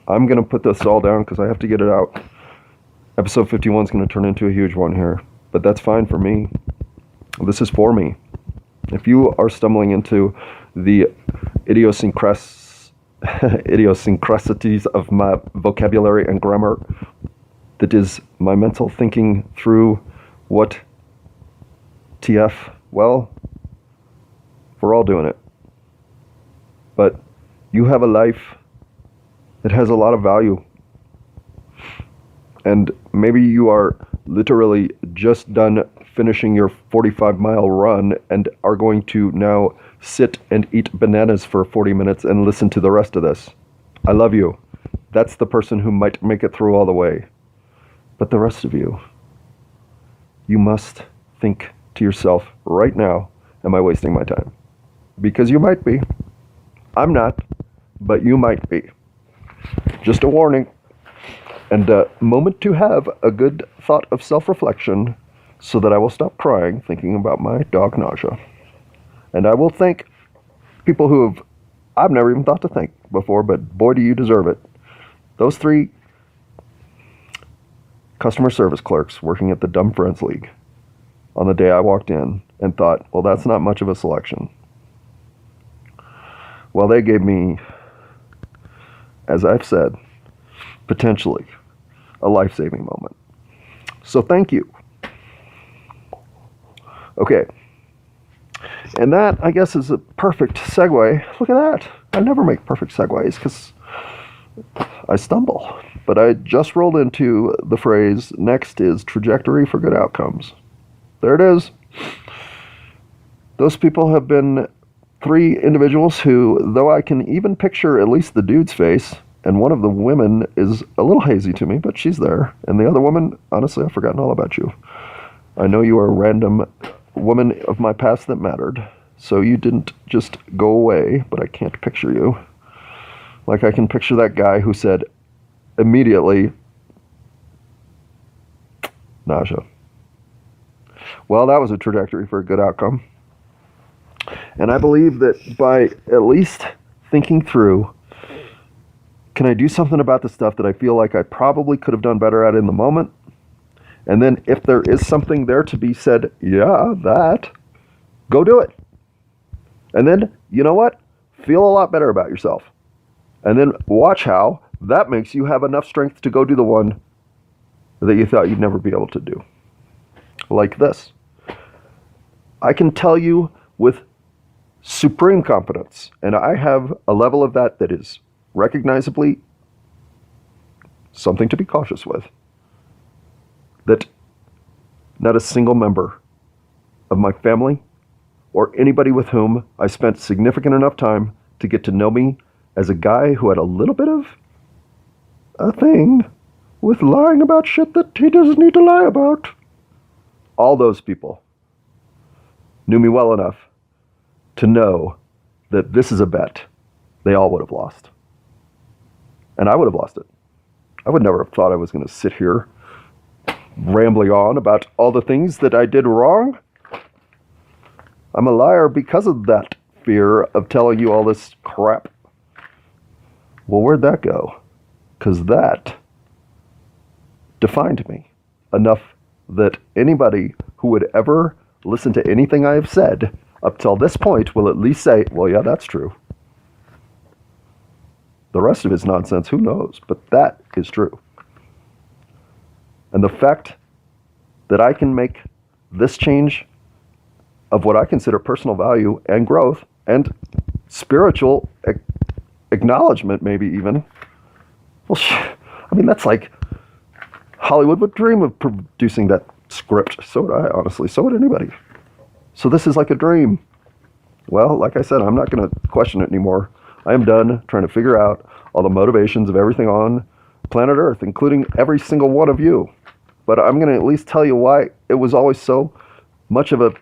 I'm going to put this all down because I have to get it out. Episode 51 is going to turn into a huge one here, but that's fine for me. This is for me. If you are stumbling into the idiosyncrasies of my vocabulary and grammar, that is my mental thinking through what TF, well, we're all doing it. But you have a life that has a lot of value. And maybe you are literally just done finishing your 45-mile run and are going to now sit and eat bananas for 40 minutes and listen to the rest of this. I love you. That's the person who might make it through all the way. But the rest of you, you must think to yourself right now, am I wasting my time? Because you might be. I'm not, but you might be. Just a warning. And a moment to have a good thought of self-reflection so that I will stop crying thinking about my dog nausea. And I will thank people who I've never even thought to thank before, but boy, do you deserve it. Those 3 customer service clerks working at the Dumb Friends League on the day I walked in and thought, well, that's not much of a selection. Well, they gave me, as I've said, potentially a life-saving moment. So thank you. Okay. And that, I guess, is a perfect segue. Look at that. I never make perfect segues because I stumble. But I just rolled into the phrase, next is trajectory for good outcomes. There it is. Those people have been 3 individuals who, though I can even picture at least the dude's face, and one of the women is a little hazy to me, but she's there. And the other woman, honestly, I've forgotten all about you. I know you are a random woman of my past that mattered. So you didn't just go away, but I can't picture you. Like I can picture that guy who said immediately, nausea. Well, that was a trajectory for a good outcome. And I believe that by at least thinking through, can I do something about the stuff that I feel like I probably could have done better at in the moment? And then if there is something there to be said, yeah, that, go do it. And then, you know what? Feel a lot better about yourself. And then watch how that makes you have enough strength to go do the one that you thought you'd never be able to do. Like this. I can tell you with supreme confidence, and I have a level of that that is recognizably something to be cautious with, that not a single member of my family or anybody with whom I spent significant enough time to get to know me as a guy who had a little bit of a thing with lying about shit that he doesn't need to lie about. All those people knew me well enough to know that this is a bet they all would have lost. And I would have lost it. I would never have thought I was going to sit here rambling on about all the things that I did wrong. I'm a liar because of that fear of telling you all this crap. Well, where'd that go? Because that defined me enough that anybody who would ever listen to anything I have said up till this point will at least say, well, yeah, that's true. The rest of it's nonsense, who knows? But that is true. And the fact that I can make this change of what I consider personal value and growth and spiritual acknowledgement, maybe even, well, I mean, that's like Hollywood would dream of producing that script. So would I, honestly. So would anybody. So this is like a dream. Well, like I said, I'm not going to question it anymore. I am done trying to figure out all the motivations of everything on planet Earth, including every single one of you. But I'm going to at least tell you why it was always so much of a,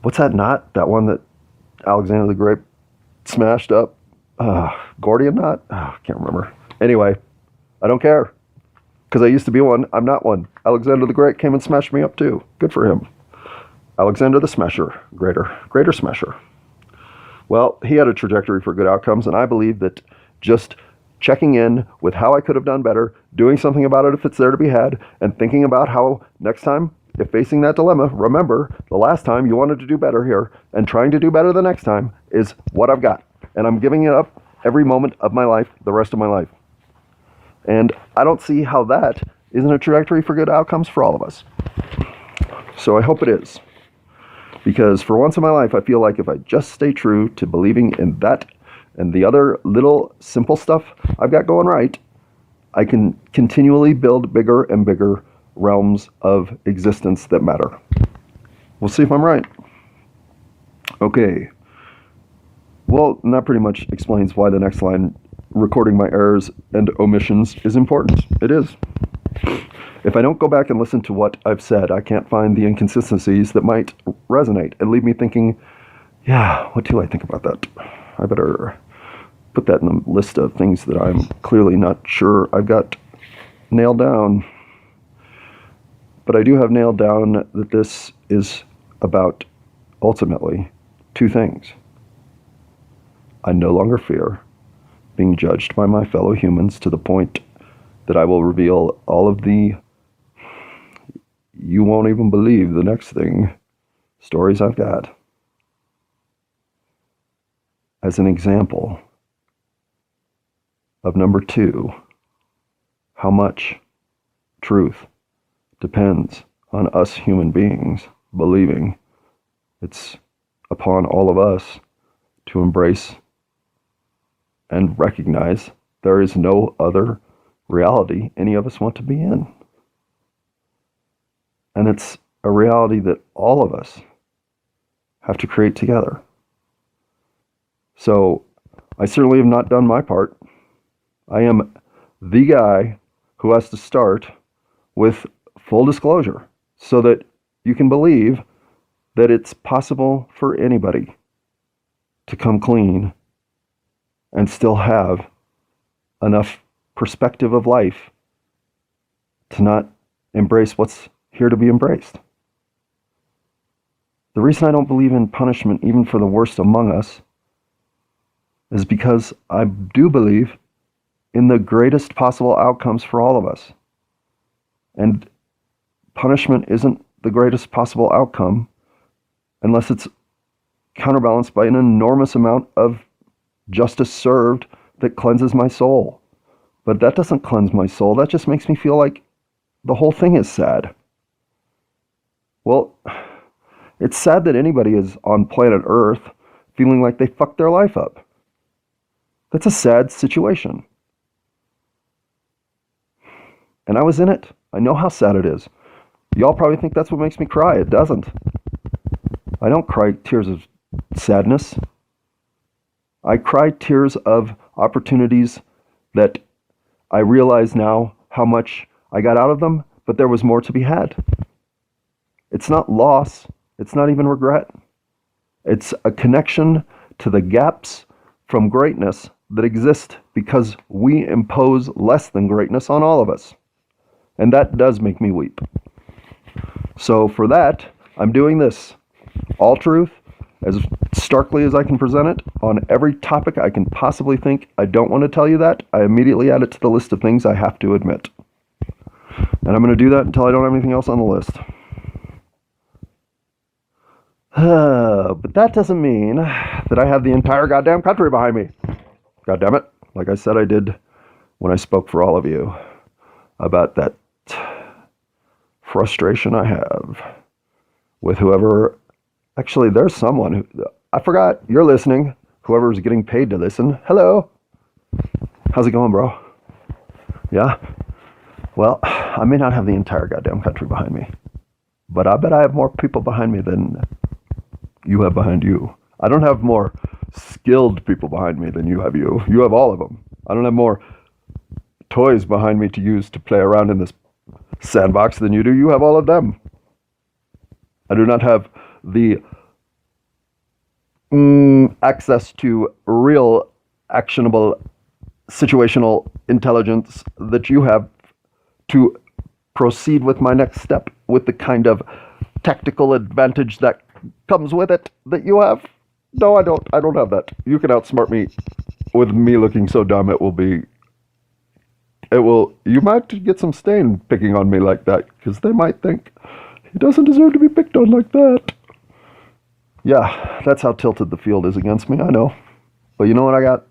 what's that knot? That one that Alexander the Great smashed up? Gordian knot? I can't remember. Anyway, I don't care. Because I used to be one. I'm not one. Alexander the Great came and smashed me up too. Good for him. Alexander the Smasher. Greater Smasher. Well, he had a trajectory for good outcomes, and I believe that just checking in with how I could have done better, doing something about it if it's there to be had, and thinking about how next time, if facing that dilemma, remember the last time you wanted to do better here, and trying to do better the next time is what I've got. And I'm giving it up every moment of my life, the rest of my life. And I don't see how that isn't a trajectory for good outcomes for all of us. So I hope it is. Because for once in my life, I feel like if I just stay true to believing in that and the other little simple stuff I've got going right, I can continually build bigger and bigger realms of existence that matter. We'll see if I'm right. Okay. Well, and that pretty much explains why the next line, recording my errors and omissions, is important. It is. If I don't go back and listen to what I've said, I can't find the inconsistencies that might resonate and leave me thinking, yeah, what do I think about that? I better put that in the list of things that I'm clearly not sure I've got nailed down. But I do have nailed down that this is about, ultimately, two things. I no longer fear being judged by my fellow humans to the point that I will reveal all of the you won't even believe the next thing stories I've got. As an example of number two, how much truth depends on us human beings believing it's upon all of us to embrace and recognize there is no other reality any of us want to be in. And it's a reality that all of us have to create together. So I certainly have not done my part. I am the guy who has to start with full disclosure so that you can believe that it's possible for anybody to come clean and still have enough perspective of life to not embrace what's here to be embraced. The reason I don't believe in punishment, even for the worst among us, is because I do believe in the greatest possible outcomes for all of us. And punishment isn't the greatest possible outcome unless it's counterbalanced by an enormous amount of justice served that cleanses my soul. But that doesn't cleanse my soul. That just makes me feel like the whole thing is sad. Well, it's sad that anybody is on planet Earth feeling like they fucked their life up. That's a sad situation. And I was in it. I know how sad it is. Y'all probably think that's what makes me cry. It doesn't. I don't cry tears of sadness. I cry tears of opportunities that I realize now how much I got out of them, but there was more to be had. It's not loss. It's not even regret. It's a connection to the gaps from greatness that exist because we impose less than greatness on all of us. And that does make me weep. So for that, I'm doing this. All truth, as starkly as I can present it, on every topic I can possibly think. I don't want to tell you that. I immediately add it to the list of things I have to admit. And I'm going to do that until I don't have anything else on the list. But that doesn't mean that I have the entire goddamn country behind me. God damn it. Like I said I did when I spoke for all of you about that frustration I have with whoever. Actually, there's someone who, I forgot, you're listening. Whoever's getting paid to listen. Hello. How's it going, bro? Yeah? Well, I may not have the entire goddamn country behind me, but I bet I have more people behind me than you have behind you. I don't have more skilled people behind me than you have you. You have all of them. I don't have more toys behind me to use to play around in this sandbox than you do. You have all of them. I do not have the access to real, actionable, situational intelligence that you have to proceed with my next step with the kind of tactical advantage that comes with it that you have. No, I don't have that. You can outsmart me with me looking so dumb. You might get some stain picking on me like that, because they might think he doesn't deserve to be picked on like that. Yeah, that's how tilted the field is against me, I know. But you know what I got?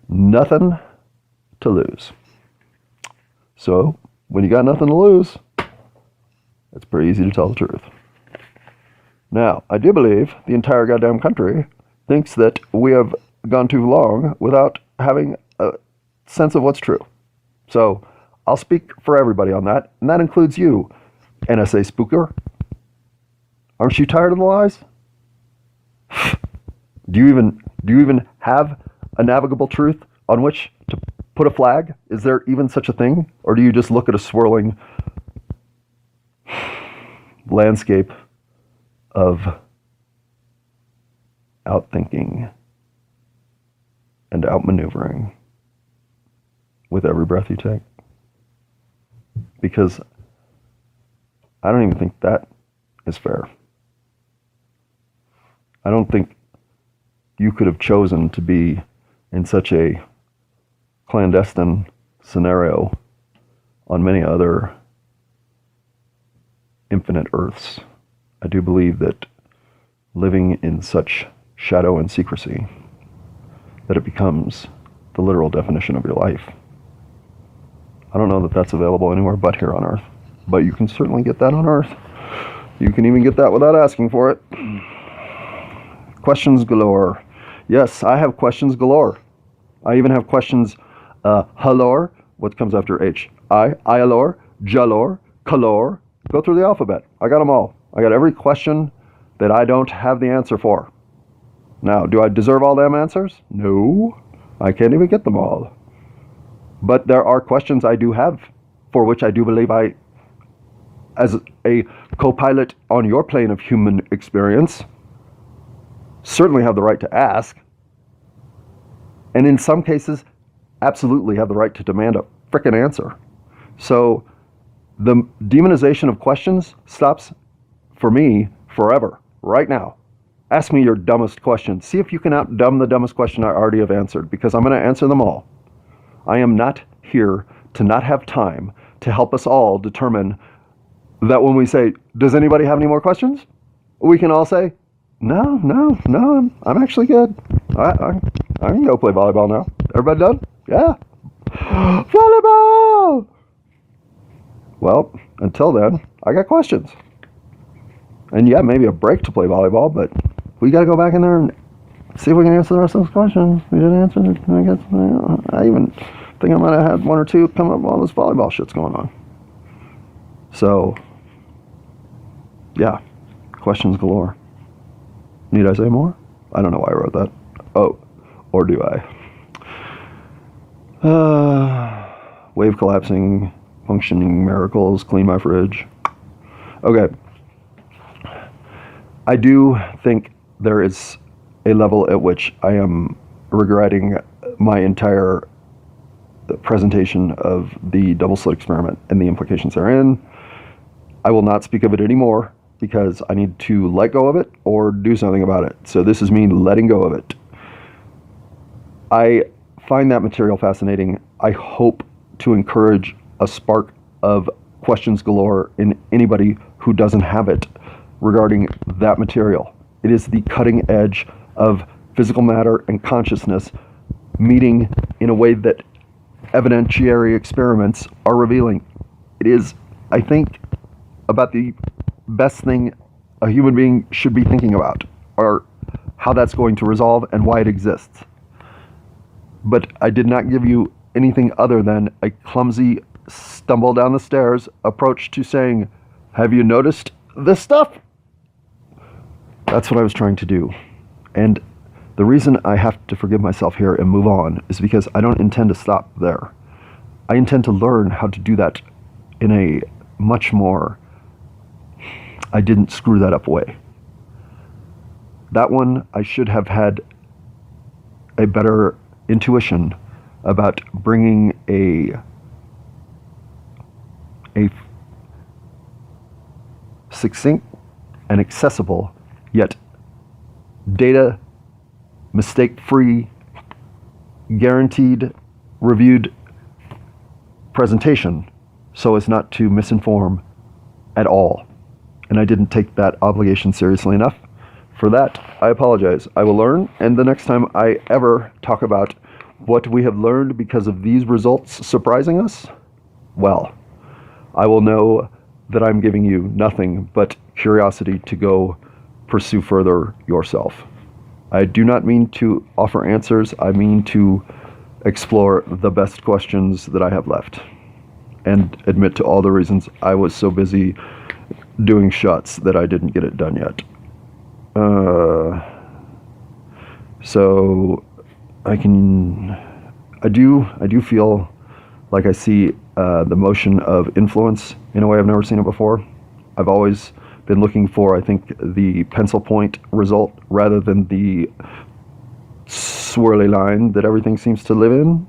Nothing to lose. So, when you got nothing to lose, it's pretty easy to tell the truth. Now, I do believe the entire goddamn country thinks that we have gone too long without having a sense of what's true. So I'll speak for everybody on that, and that includes you, NSA spooker. Aren't you tired of the lies? Do you even have a navigable truth on which to put a flag? Is there even such a thing? Or do you just look at a swirling landscape of outthinking and outmaneuvering with every breath you take? Because I don't even think that is fair. I don't think you could have chosen to be in such a clandestine scenario on many other infinite Earths. I do believe that living in such shadow and secrecy, that it becomes the literal definition of your life. I don't know that that's available anywhere but here on Earth, but you can certainly get that on Earth. You can even get that without asking for it. Questions galore. Yes, I have questions galore. I even have questions halore, what comes after H? I-alore, jalore, calore. Go through the alphabet. I got them all. I got every question that I don't have the answer for. Now, do I deserve all them answers? No, I can't even get them all. But there are questions I do have for which I do believe I, as a co-pilot on your plane of human experience, certainly have the right to ask. And in some cases, absolutely have the right to demand a frickin' answer. So the demonization of questions stops for me forever, right now. Ask me your dumbest question. See if you can out-dumb the dumbest question I already have answered, because I'm going to answer them all. I am not here to not have time to help us all determine that when we say, does anybody have any more questions? We can all say, no, I'm actually good. I can go play volleyball now. Everybody done? Yeah. Volleyball! Well, until then, I got questions. And yeah, maybe a break to play volleyball, but we got to go back in there and see if we can answer the rest of those questions. We didn't answer them. I even think I might have had one or two come up while this volleyball shit's going on. So, yeah, questions galore. Need I say more? I don't know why I wrote that. Oh, or do I? Wave collapsing, functioning miracles, clean my fridge. Okay. I do think there is a level at which I am regretting my entire presentation of the double slit experiment and the implications therein. I will not speak of it anymore because I need to let go of it or do something about it. So this is me letting go of it. I find that material fascinating. I hope to encourage a spark of questions galore in anybody who doesn't have it regarding that material. It is the cutting edge of physical matter and consciousness meeting in a way that evidentiary experiments are revealing. It is, I think, about the best thing a human being should be thinking about, or how that's going to resolve and why it exists. But I did not give you anything other than a clumsy stumble down the stairs approach to saying, have you noticed this stuff? That's what I was trying to do. And the reason I have to forgive myself here and move on is because I don't intend to stop there. I intend to learn how to do that in a much more I didn't screw that up way. That one, I should have had a better intuition about bringing a succinct and accessible, yet data mistake-free, guaranteed, reviewed presentation so as not to misinform at all. And I didn't take that obligation seriously enough. For that, I apologize. I will learn, and the next time I ever talk about what we have learned because of these results surprising us, well, I will know that I'm giving you nothing but curiosity to go pursue further yourself. I do not mean to offer answers. I mean to explore the best questions that I have left and admit to all the reasons I was so busy doing shots that I didn't get it done yet. So I do feel like I see the motion of influence in a way I've never seen it before. I've always been looking for, I think, the pencil point result rather than the swirly line that everything seems to live in.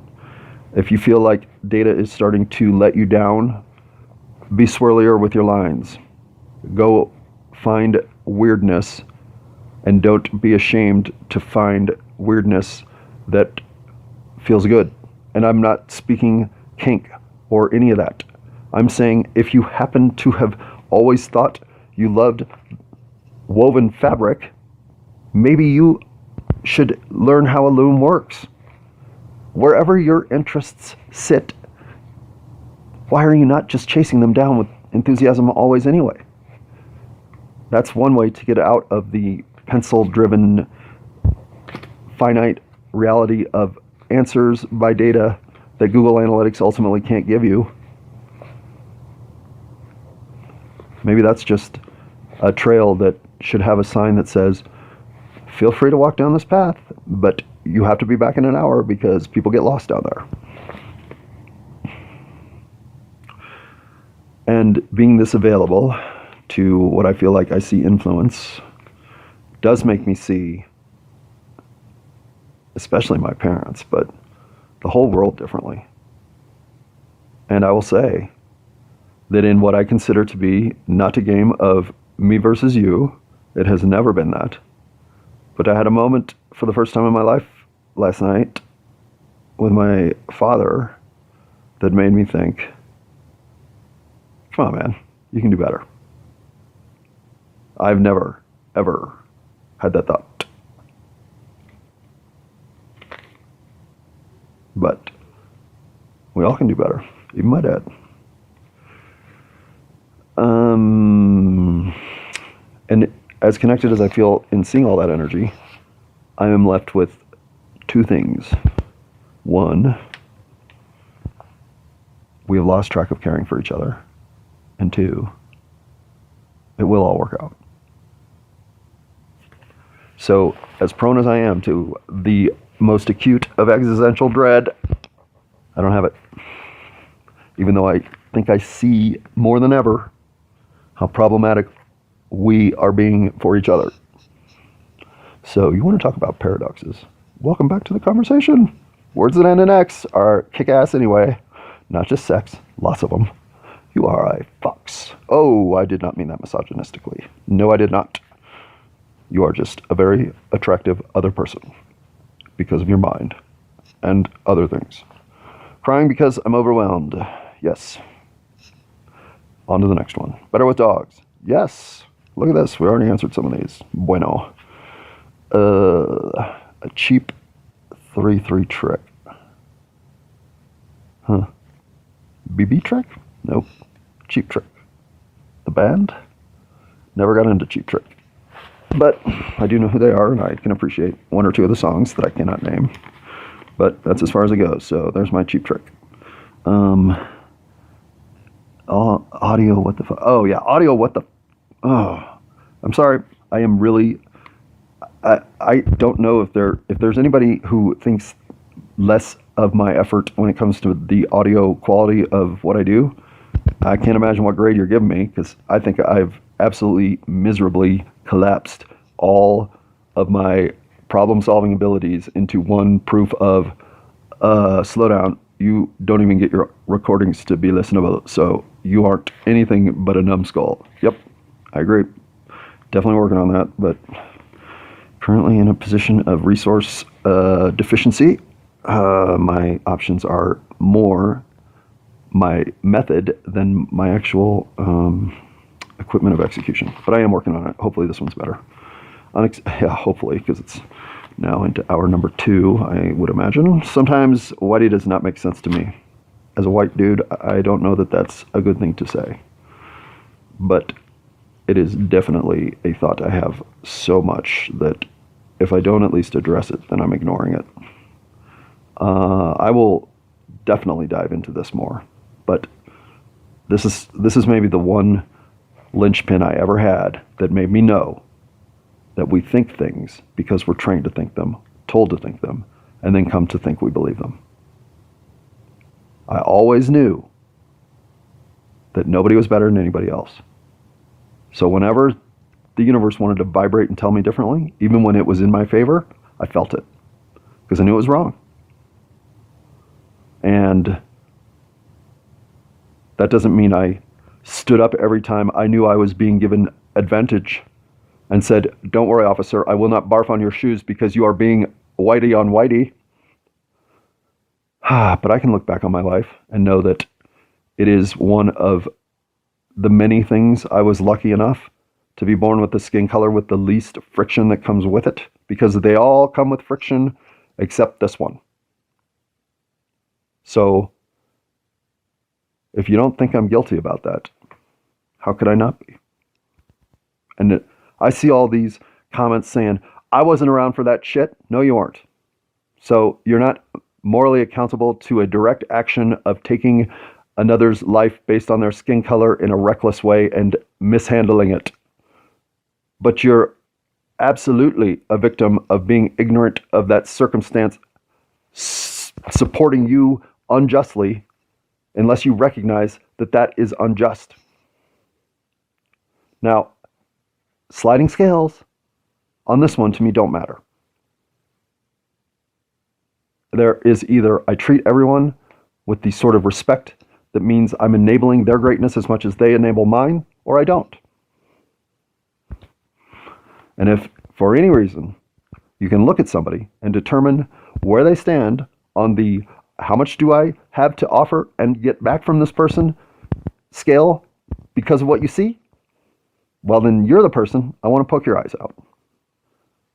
If you feel like data is starting to let you down, be swirlier with your lines. Go find weirdness, and don't be ashamed to find weirdness that feels good. And I'm not speaking kink or any of that. I'm saying if you happen to have always thought you loved woven fabric, maybe you should learn how a loom works. Wherever your interests sit, why are you not just chasing them down with enthusiasm always anyway? That's one way to get out of the pencil-driven, finite reality of answers by data that Google Analytics ultimately can't give you. Maybe that's just a trail that should have a sign that says, feel free to walk down this path, but you have to be back in an hour because people get lost down there. And being this available to what I feel like I see influence does make me see, especially my parents, but the whole world differently. And I will say that in what I consider to be not a game of me versus you, it has never been that. But I had a moment for the first time in my life last night with my father that made me think, come on, man, you can do better. I've never, ever had that thought. But we all can do better, even my dad. And as connected as I feel in seeing all that energy, I am left with two things. One, we have lost track of caring for each other. And two, it will all work out. So, as prone as I am to the most acute of existential dread, I don't have it. Even though I think I see more than ever how problematic we are being for each other. So, you want to talk about paradoxes? Welcome back to the conversation. Words that end in X are kick-ass anyway. Not just sex, lots of them. You are a fox. Oh, I did not mean that misogynistically. No, I did not. You are just a very attractive other person because of your mind and other things. Crying because I'm overwhelmed. Yes. On to the next one. Better with dogs. Yes. Look at this. We already answered some of these. Bueno. A cheap 3-3 trick. Huh. BB trick? Nope. Cheap Trick. The band? Never got into Cheap Trick. But I do know who they are, and I can appreciate one or two of the songs that I cannot name. But that's as far as it goes, so there's my Cheap Trick. Audio, what the fuck? Oh, yeah, audio, what the... Oh, I'm sorry. I am really... I don't know if there's anybody who thinks less of my effort when it comes to the audio quality of what I do. I can't imagine what grade you're giving me, because I think I've absolutely miserably collapsed all of my problem-solving abilities into one proof of, slow down, you don't even get your recordings to be listenable, so you aren't anything but a numbskull. Yep, I agree. Definitely working on that, but currently in a position of resource deficiency. My options are more my method than my actual equipment of execution. But I am working on it. Hopefully this one's better. Yeah, hopefully, because it's now into hour number 2, I would imagine. Sometimes whitey does not make sense to me. As a white dude, I don't know that that's a good thing to say. But it is definitely a thought I have so much that if I don't at least address it, then I'm ignoring it. I will definitely dive into this more, but this is maybe the one linchpin I ever had that made me know that we think things because we're trained to think them, told to think them, and then come to think we believe them. I always knew that nobody was better than anybody else. So whenever the universe wanted to vibrate and tell me differently, even when it was in my favor, I felt it because I knew it was wrong. And that doesn't mean I stood up every time I knew I was being given advantage and said, "Don't worry, officer, I will not barf on your shoes because you are being whitey on whitey." But I can look back on my life and know that it is one of the many things I was lucky enough to be born with the skin color with the least friction that comes with it, because they all come with friction except this one. So if you don't think I'm guilty about that, how could I not be? And I see all these comments saying, "I wasn't around for that shit." No, you weren't. So you're not morally accountable to a direct action of taking another's life based on their skin color in a reckless way and mishandling it. But you're absolutely a victim of being ignorant of that circumstance supporting you unjustly, unless you recognize that that is unjust. Now, sliding scales on this one to me don't matter. There is either I treat everyone with the sort of respect that means I'm enabling their greatness as much as they enable mine, or I don't. And if for any reason you can look at somebody and determine where they stand on the how much do I have to offer and get back from this person scale because of what you see, well, then you're the person I want to poke your eyes out.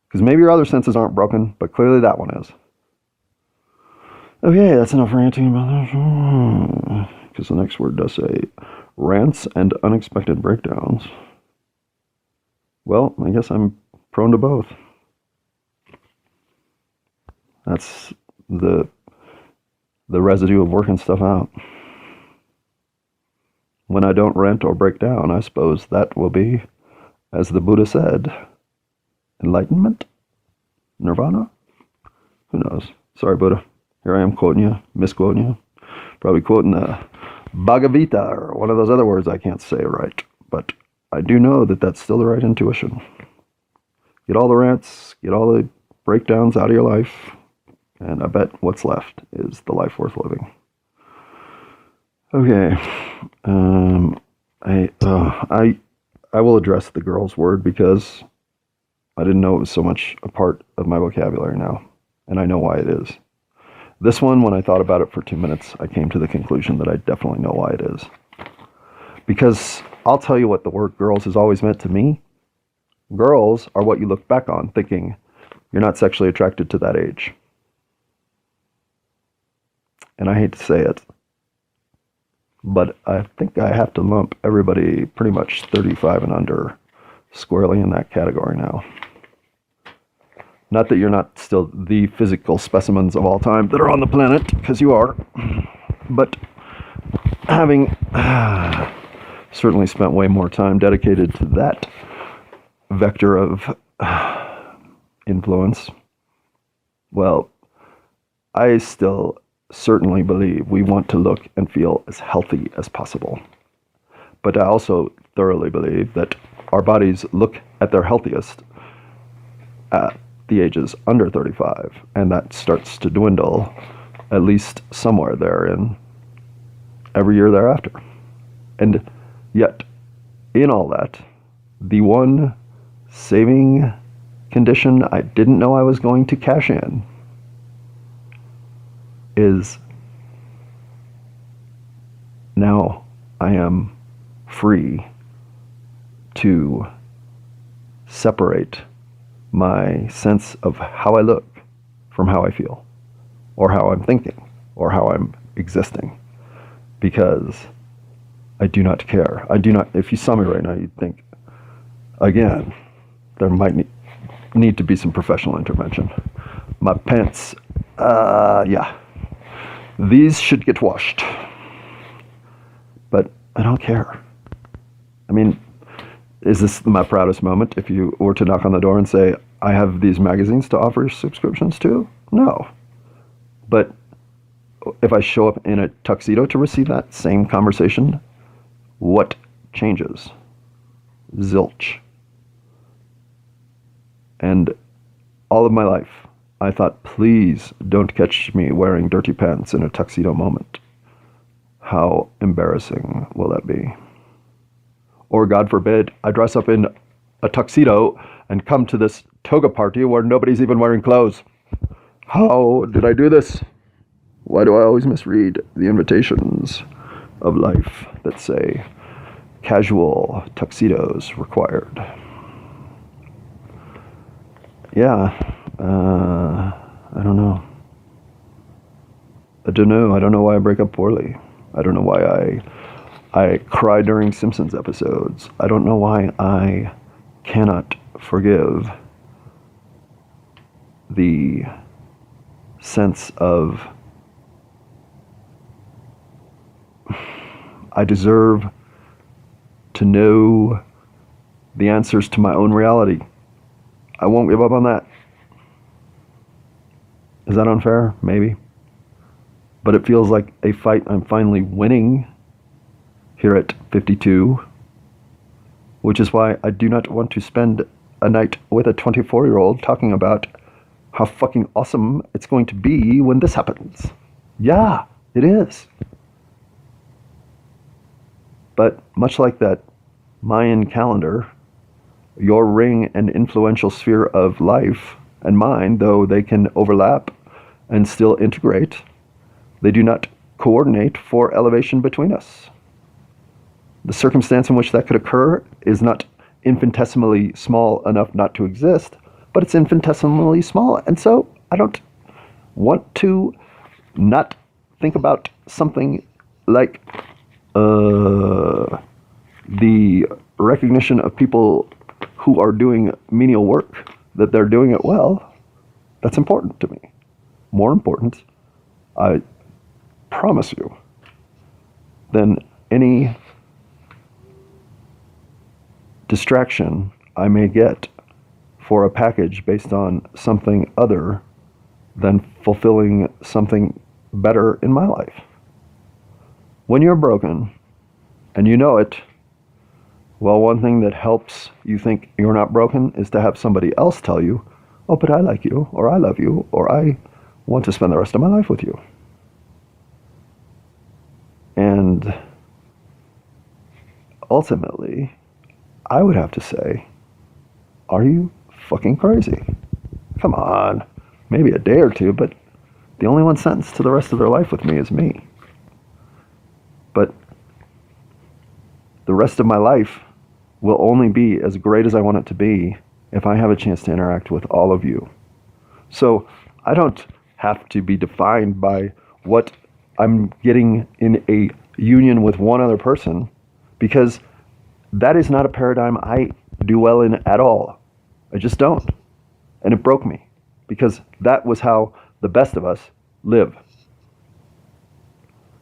Because maybe your other senses aren't broken, but clearly that one is. Okay, that's enough ranting about that. Because the next word does say rants and unexpected breakdowns. Well, I guess I'm prone to both. That's the residue of working stuff out. When I don't rant or break down, I suppose that will be, as the Buddha said, enlightenment? Nirvana? Who knows? Sorry, Buddha. Here I am quoting you, misquoting you. Probably quoting the Bhagavad Gita or one of those other words I can't say right. But I do know that that's still the right intuition. Get all the rants, get all the breakdowns out of your life, and I bet what's left is the life worth living. Okay. I will address the girls word because I didn't know it was so much a part of my vocabulary now, and I know why it is. This one, when I thought about it for 2 minutes, I came to the conclusion that I definitely know why it is. Because I'll tell you what the word girls has always meant to me. Girls are what you look back on thinking you're not sexually attracted to that age. And I hate to say it, but I think I have to lump everybody pretty much 35 and under squarely in that category now. Not that you're not still the physical specimens of all time that are on the planet, because you are, but having certainly spent way more time dedicated to that vector of influence, well, I still certainly believe we want to look and feel as healthy as possible. But I also thoroughly believe that our bodies look at their healthiest at the ages under 35, and that starts to dwindle at least somewhere there in every year thereafter. And yet, in all that, the one saving condition I didn't know I was going to cash in is now I am free to separate my sense of how I look from how I feel, or how I'm thinking, or how I'm existing, because I do not care. I do not, if you saw me right now, you'd think, again, there might need to be some professional intervention. My pants Yeah. These should get washed. But I don't care. I mean, is this my proudest moment if you were to knock on the door and say, I have these magazines to offer subscriptions to? No. But if I show up in a tuxedo to receive that same conversation, what changes? Zilch. And all of my life, I thought, please don't catch me wearing dirty pants in a tuxedo moment. How embarrassing will that be? Or God forbid, I dress up in a tuxedo and come to this toga party where nobody's even wearing clothes. How did I do this? Why do I always misread the invitations of life that say casual tuxedos required? Yeah, I don't know. I don't know why I break up poorly. I don't know why I cry during Simpsons episodes. I don't know why I cannot forgive the sense of I deserve to know the answers to my own reality. I won't give up on that. Is that unfair? Maybe. But it feels like a fight I'm finally winning here at 52, which is why I do not want to spend a night with a 24-year-old talking about how fucking awesome it's going to be when this happens. Yeah, it is. But much like that Mayan calendar, your ring and influential sphere of life and mine, though they can overlap and still integrate, they do not coordinate for elevation between us. The circumstance in which that could occur is not infinitesimally small enough not to exist, but it's infinitesimally small. And so I don't want to not think about something like the recognition of people who are doing menial work, that they're doing it well. That's important to me. More important, I promise you, than any distraction I may get for a package based on something other than fulfilling something better in my life. When you're broken, and you know it, well, one thing that helps you think you're not broken is to have somebody else tell you, oh, but I like you, or I love you, or I want to spend the rest of my life with you. And ultimately, I would have to say, are you fucking crazy? Come on, maybe a day or two, but the only one sentenced to the rest of their life with me is me. But the rest of my life will only be as great as I want it to be if I have a chance to interact with all of you. So I don't have to be defined by what I'm getting in a union with one other person, because that is not a paradigm I do well in at all. I just don't. And it broke me, because that was how the best of us live.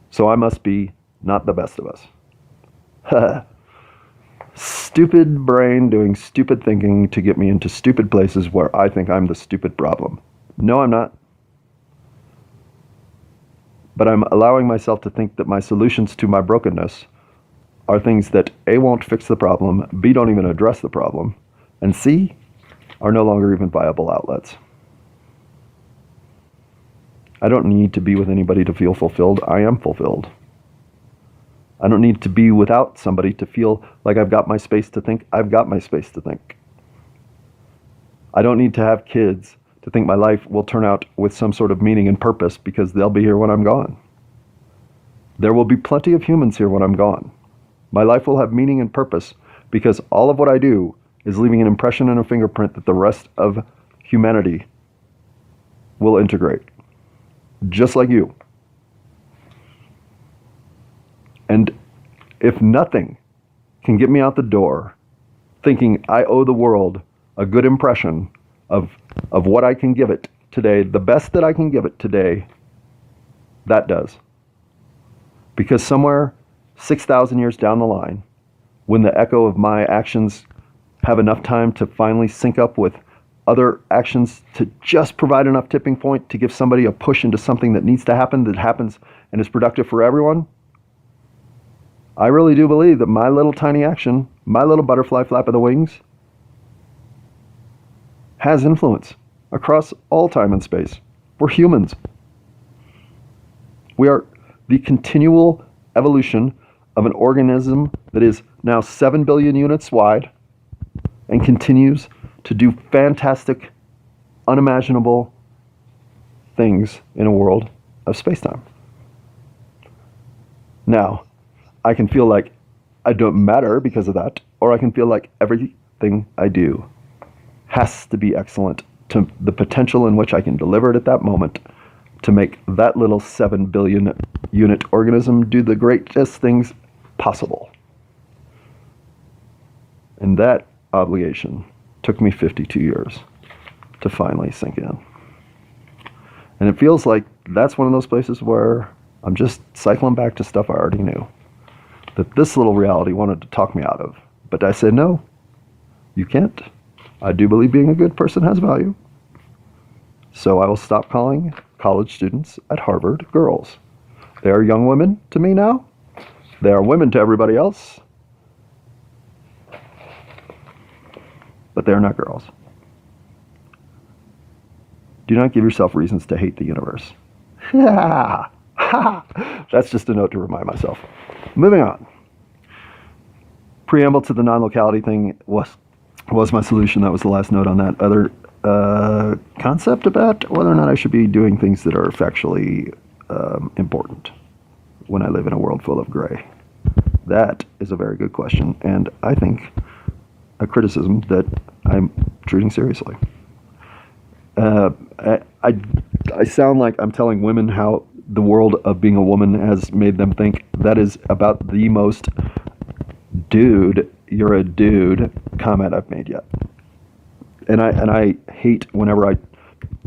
So I must be not the best of us. Stupid brain doing stupid thinking to get me into stupid places where I think I'm the stupid problem. No, I'm not. But I'm allowing myself to think that my solutions to my brokenness are things that A, won't fix the problem, B, don't even address the problem, and C, are no longer even viable outlets. I don't need to be with anybody to feel fulfilled. I am fulfilled. I don't need to be without somebody to feel like I've got my space to think. I've got my space to think. I don't need to have kids to think my life will turn out with some sort of meaning and purpose, because they'll be here when I'm gone. There will be plenty of humans here when I'm gone. My life will have meaning and purpose because all of what I do is leaving an impression and a fingerprint that the rest of humanity will integrate. Just like you. And if nothing can get me out the door thinking I owe the world a good impression of what I can give it today, the best that I can give it today, that does. Because somewhere 6,000 years down the line, when the echo of my actions have enough time to finally sync up with other actions to just provide enough tipping point to give somebody a push into something that needs to happen, that happens and is productive for everyone, I really do believe that my little tiny action, my little butterfly flap of the wings, has influence across all time and space. We're humans. We are the continual evolution of an organism that is now 7 billion units wide and continues to do fantastic, unimaginable things in a world of space-time. Now, I can feel like I don't matter because of that, or I can feel like everything I do has to be excellent to the potential in which I can deliver it at that moment to make that little 7 billion unit organism do the greatest things possible. And that obligation took me 52 years to finally sink in. And it feels like that's one of those places where I'm just cycling back to stuff I already knew, that this little reality wanted to talk me out of. But I said, no, you can't. I do believe being a good person has value. So I will stop calling college students at Harvard girls. They are young women to me now. They are women to everybody else. But they are not girls. Do not give yourself reasons to hate the universe. That's just a note to remind myself. Moving on. Preamble to the non-locality thing was my solution. That was the last note on that. Other concept about whether or not I should be doing things that are factually important when I live in a world full of gray. That is a very good question, and I think a criticism that I'm treating seriously. I sound like I'm telling women how the world of being a woman has made them think. That is about the most dude, you're a dude comment I've made yet. And I hate whenever I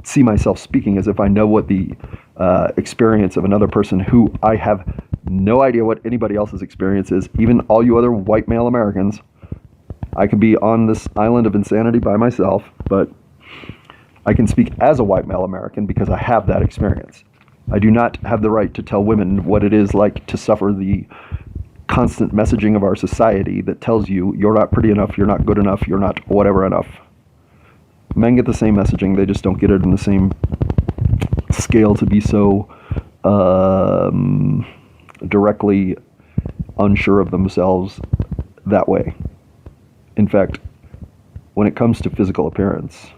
see myself speaking as if I know what the experience of another person who I have no idea what anybody else's experience is, even all you other white male Americans. I could be on this island of insanity by myself, but I can speak as a white male American because I have that experience. I do not have the right to tell women what it is like to suffer the constant messaging of our society that tells you you're not pretty enough, you're not good enough, you're not whatever enough. Men get the same messaging, they just don't get it in the same scale to be so directly unsure of themselves that way. In fact, when it comes to physical appearance,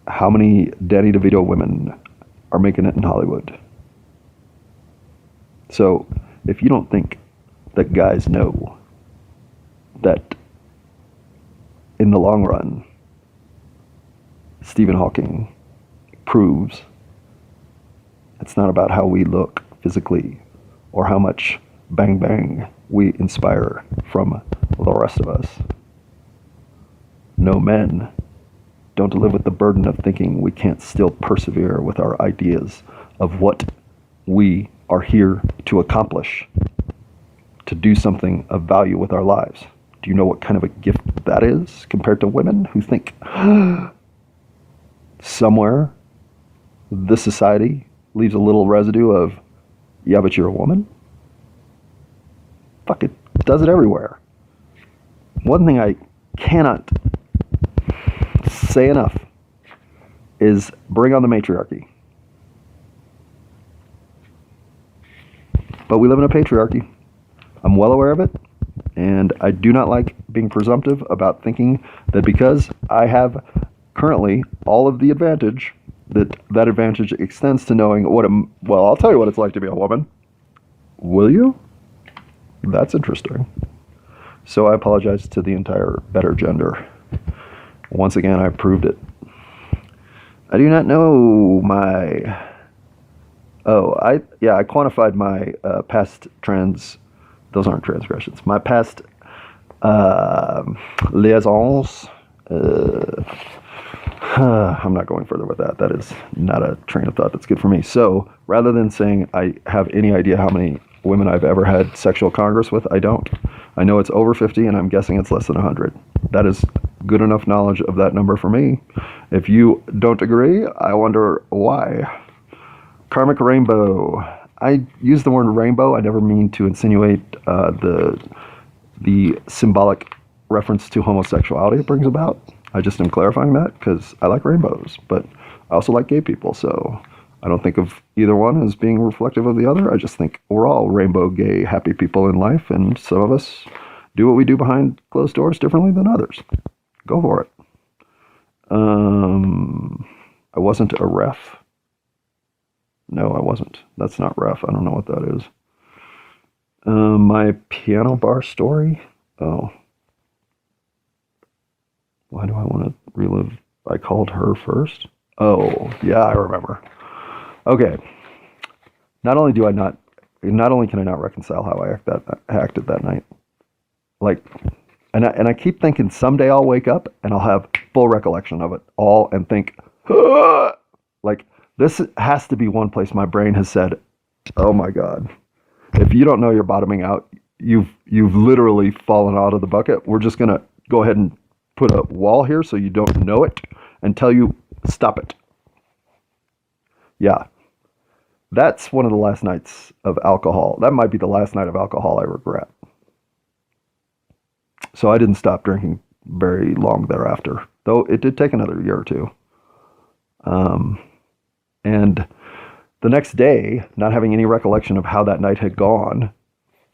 how many Danny DeVito women are making it in Hollywood? So if you don't think that guys know that in the long run, Stephen Hawking proves it's not about how we look physically or how much bang bang we inspire from the rest of us. No, men don't live with the burden of thinking we can't still persevere with our ideas of what we are here to accomplish, to do something of value with our lives. Do you know what kind of a gift that is compared to women who think somewhere this society leaves a little residue of, yeah, but you're a woman? Fuck, it does it everywhere. One thing I cannot say enough is bring on the matriarchy. But we live in a patriarchy. I'm well aware of it, and I do not like being presumptive about thinking that because I have currently all of the advantage, that advantage extends to knowing well, I'll tell you what it's like to be a woman. Will you? That's interesting. So I apologize to the entire better gender. Once again, I proved it. I do not know my... I quantified my past those aren't transgressions. My past liaisons, I'm not going further with that. That is not a train of thought that's good for me. So rather than saying I have any idea how many women I've ever had sexual congress with, I don't. I know it's over 50, and I'm guessing it's less than 100. That is good enough knowledge of that number for me. If you don't agree, I wonder why. Karmic rainbow. I use the word rainbow. I never mean to insinuate the symbolic reference to homosexuality it brings about. I just am clarifying that because I like rainbows, but I also like gay people, so I don't think of either one as being reflective of the other. I just think we're all rainbow, gay, happy people in life, and some of us do what we do behind closed doors differently than others. Go for it. I wasn't a ref. No, I wasn't. That's not ref. I don't know what that is. My piano bar story? Oh. Why do I want to relive? I called her first? Oh, yeah, I remember. Okay. Not only can I not reconcile how I acted that night. Like, and I keep thinking someday I'll wake up and I'll have full recollection of it all and think, ah! Like, this has to be one place my brain has said, oh my God, if you don't know you're bottoming out, you've literally fallen out of the bucket. We're just going to go ahead and put a wall here so you don't know it and tell you, stop it. Yeah. That's one of the last nights of alcohol. That might be the last night of alcohol I regret. So I didn't stop drinking very long thereafter, though it did take another year or two. And the next day, not having any recollection of how that night had gone,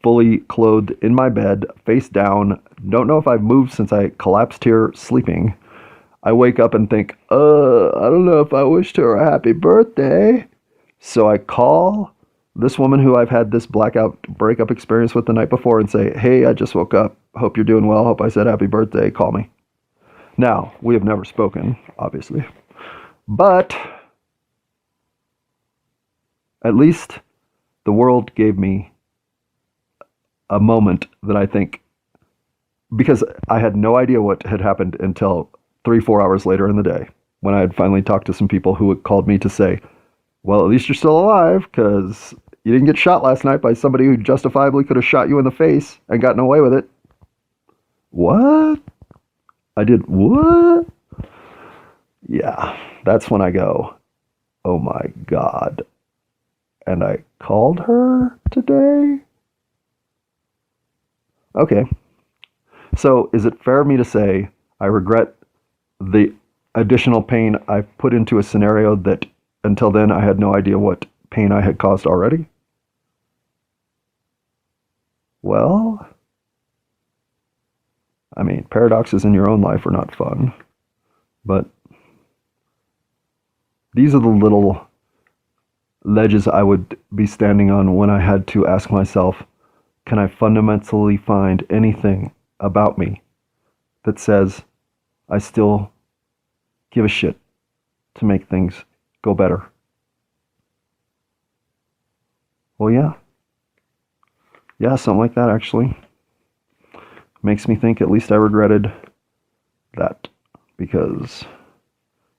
fully clothed in my bed, face down, don't know if I've moved since I collapsed here sleeping. I wake up and think, I don't know if I wished her a happy birthday. So I call this woman who I've had this blackout breakup experience with the night before and say, hey, I just woke up. Hope you're doing well. Hope I said happy birthday. Call me. Now, we have never spoken, obviously. But at least the world gave me a moment that I think, because I had no idea what had happened until 3-4 hours later in the day, when I had finally talked to some people who had called me to say, well, at least you're still alive, because you didn't get shot last night by somebody who justifiably could have shot you in the face and gotten away with it. What? I did what? Yeah, that's when I go, oh my God. And I called her today? Okay. So is it fair of me to say I regret the additional pain I've put into a scenario that until then I had no idea what pain I had caused already? Well, I mean, paradoxes in your own life are not fun, but these are the little ledges I would be standing on when I had to ask myself, can I fundamentally find anything about me that says I still give a shit to make things go better? Well, yeah. Yeah, something like that, actually. Makes me think at least I regretted that, because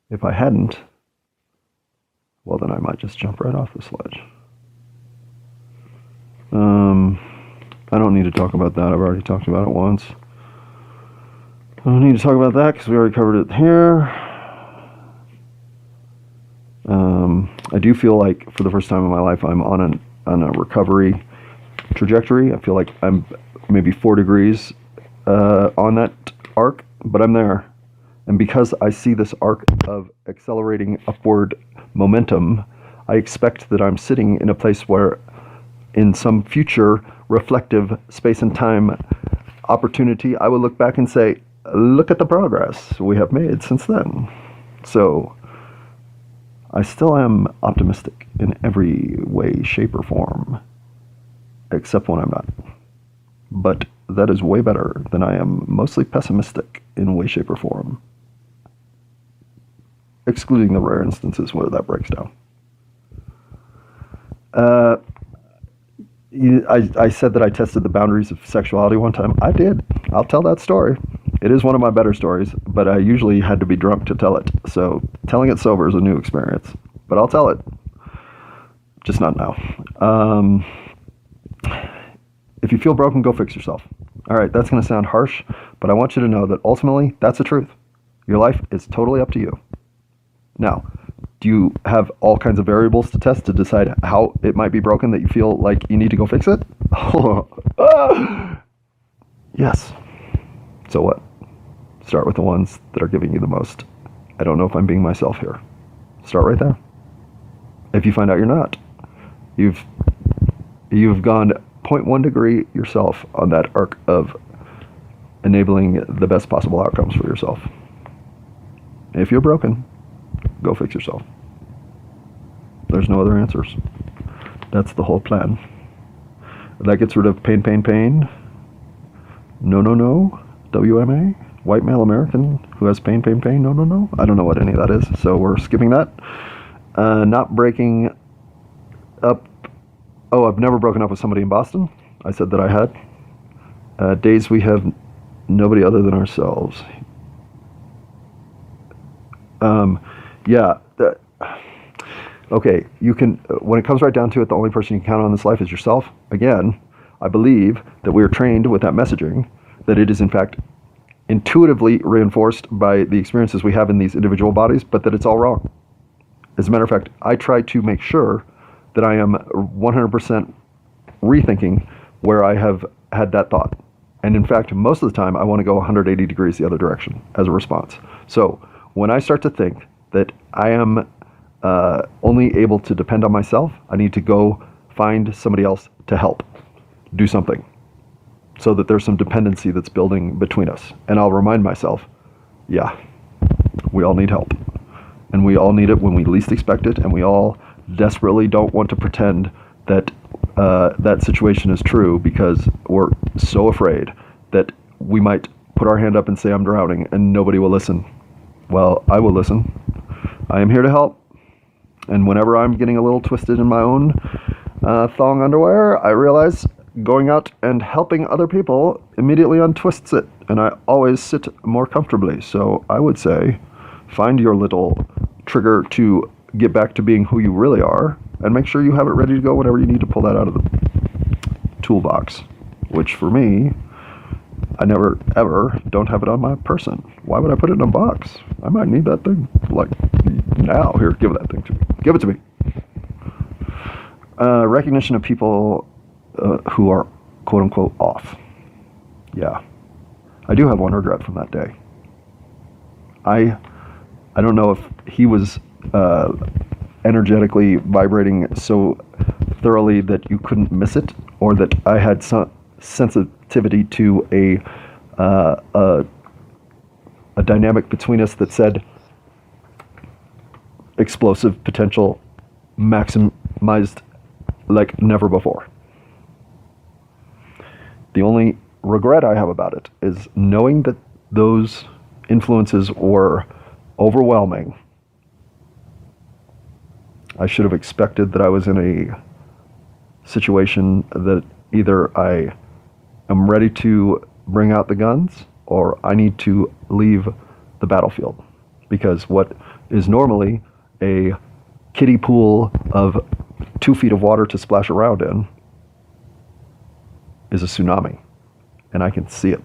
if I hadn't, well, then I might just jump right off this ledge. I don't need to talk about that. I've already talked about it once. I don't need to talk about that because we already covered it here. I do feel like for the first time in my life I'm on a recovery trajectory. I feel like I'm maybe 4 degrees on that arc, but I'm there. And because I see this arc of accelerating upward momentum, I expect that I'm sitting in a place where in some future reflective space and time opportunity, I will look back and say, look at the progress we have made since then. So I still am optimistic in every way, shape, or form, except when I'm not. But that is way better than I am mostly pessimistic in way, shape, or form, excluding the rare instances where that breaks down. I said that I tested the boundaries of sexuality one time. I did. I'll tell that story. It is one of my better stories, but I usually had to be drunk to tell it. So telling it sober is a new experience. But I'll tell it. Just not now. If you feel broken, go fix yourself. All right, that's going to sound harsh, but I want you to know that ultimately, that's the truth. Your life is totally up to you. Now, do you have all kinds of variables to test to decide how it might be broken that you feel like you need to go fix it? Yes. So what? Start with the ones that are giving you the most. I don't know if I'm being myself here. Start right there. If you find out you're not, you've gone 0.1 degree yourself on that arc of enabling the best possible outcomes for yourself. If you're broken, go fix yourself. There's no other answers. That's the whole plan. That gets rid of pain, pain, pain. No, no, no. WMA. White male American who has pain, pain, pain. No, no, no. I don't know what any of that is, so we're skipping that. Not breaking up. Oh, I've never broken up with somebody in Boston. I said that I had. Days we have nobody other than ourselves. Yeah. Okay, you can, when it comes right down to it, the only person you can count on in this life is yourself. Again, I believe that we are trained with that messaging, that it is in fact intuitively reinforced by the experiences we have in these individual bodies, but that it's all wrong. As a matter of fact, I try to make sure that I am 100% rethinking where I have had that thought. And in fact, most of the time, I want to go 180 degrees the other direction as a response. So when I start to think that I am only able to depend on myself, I need to go find somebody else to help do something so that there's some dependency that's building between us. And I'll remind myself, yeah, we all need help. And we all need it when we least expect it, and we all desperately don't want to pretend that that situation is true because we're so afraid that we might put our hand up and say, I'm drowning, and nobody will listen. Well, I will listen. I am here to help. And whenever I'm getting a little twisted in my own thong underwear, I realize going out and helping other people immediately untwists it. And I always sit more comfortably. So I would say, find your little trigger to get back to being who you really are, and make sure you have it ready to go whenever you need to pull that out of the toolbox, which for me, I never, ever don't have it on my person. Why would I put it in a box? I might need that thing, like, now. Here, give that thing to me. Give it to me. Recognition of people who are, quote-unquote, off. Yeah. I do have one regret from that day. I don't know if he was energetically vibrating so thoroughly that you couldn't miss it, or that I had some sensitivity to a dynamic between us that said explosive potential maximized like never before. The only regret I have about it is knowing that those influences were overwhelming. I should have expected that I was in a situation that either I am ready to bring out the guns or I need to leave the battlefield. Because what is normally a kiddie pool of 2 feet of water to splash around in is a tsunami, and I can see it.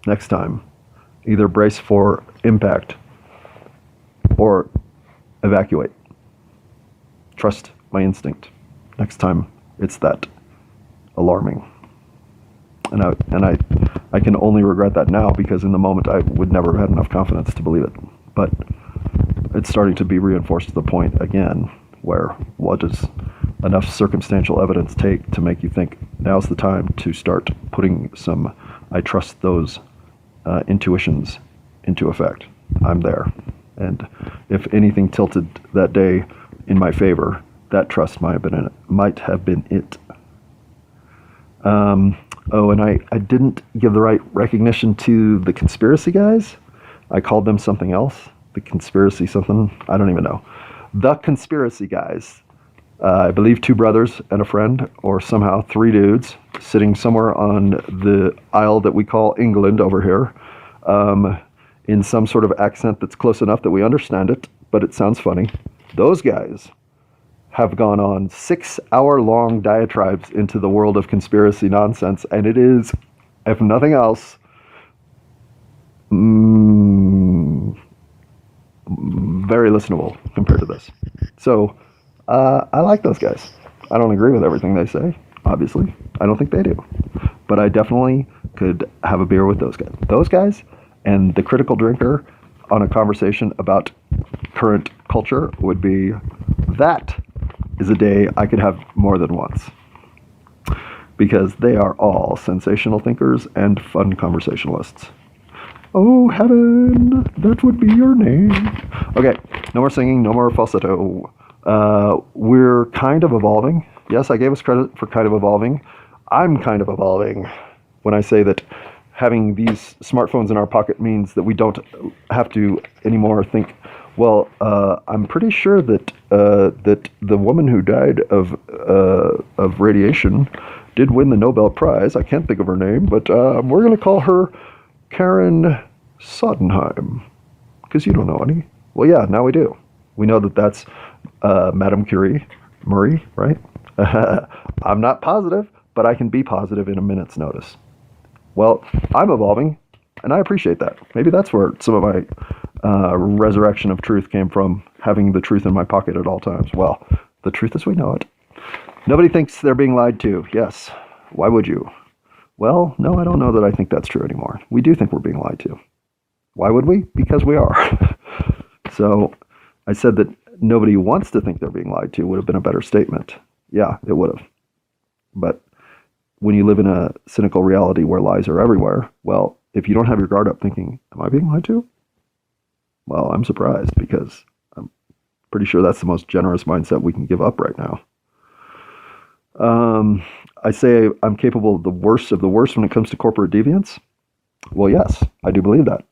Next time, either brace for impact or evacuate. Trust my instinct. Next time, it's that alarming. And I can only regret that now, because in the moment I would never have had enough confidence to believe it. But it's starting to be reinforced to the point again where what does enough circumstantial evidence take to make you think now's the time to start putting some I trust those intuitions into effect. I'm there. And if anything tilted that day in my favor, that trust might have been it. Oh, and I didn't give the right recognition to the conspiracy guys. I called them something else. The conspiracy something. I don't even know. The conspiracy guys I believe 2 brothers and a friend, or somehow 3 dudes, sitting somewhere on the aisle that we call England over here, in some sort of accent that's close enough that we understand it, but it sounds funny. Those guys have gone on 6-hour-long diatribes into the world of conspiracy nonsense, and it is, if nothing else, very listenable compared to this. So, I like those guys. I don't agree with everything they say, obviously. I don't think they do. But I definitely could have a beer with those guys. Those guys and the critical drinker on a conversation about current culture would be, that is a day I could have more than once. Because they are all sensational thinkers and fun conversationalists. Oh, heaven, that would be your name. Okay, no more singing, no more falsetto. We're kind of evolving. Yes, I gave us credit for kind of evolving. I'm kind of evolving when I say that having these smartphones in our pocket means that we don't have to anymore think, well, I'm pretty sure that that the woman who died of radiation did win the Nobel Prize. I can't think of her name, but we're going to call her Karen Sodenheim, because you don't know any. Well, yeah, now we do. We know that that's Madame Curie, Marie, right? I'm not positive, but I can be positive in a minute's notice. Well, I'm evolving, and I appreciate that. Maybe that's where some of my resurrection of truth came from, having the truth in my pocket at all times. Well, the truth as we know it. Nobody thinks they're being lied to. Yes. Why would you? Well, no, I don't know that I think that's true anymore. We do think we're being lied to. Why would we? Because we are. So I said that nobody wants to think they're being lied to would have been a better statement. Yeah, it would have. But when you live in a cynical reality where lies are everywhere, well, if you don't have your guard up thinking, am I being lied to? Well, I'm surprised, because I'm pretty sure that's the most generous mindset we can give up right now. I say I'm capable of the worst when it comes to corporate deviance. Well, yes, I do believe that,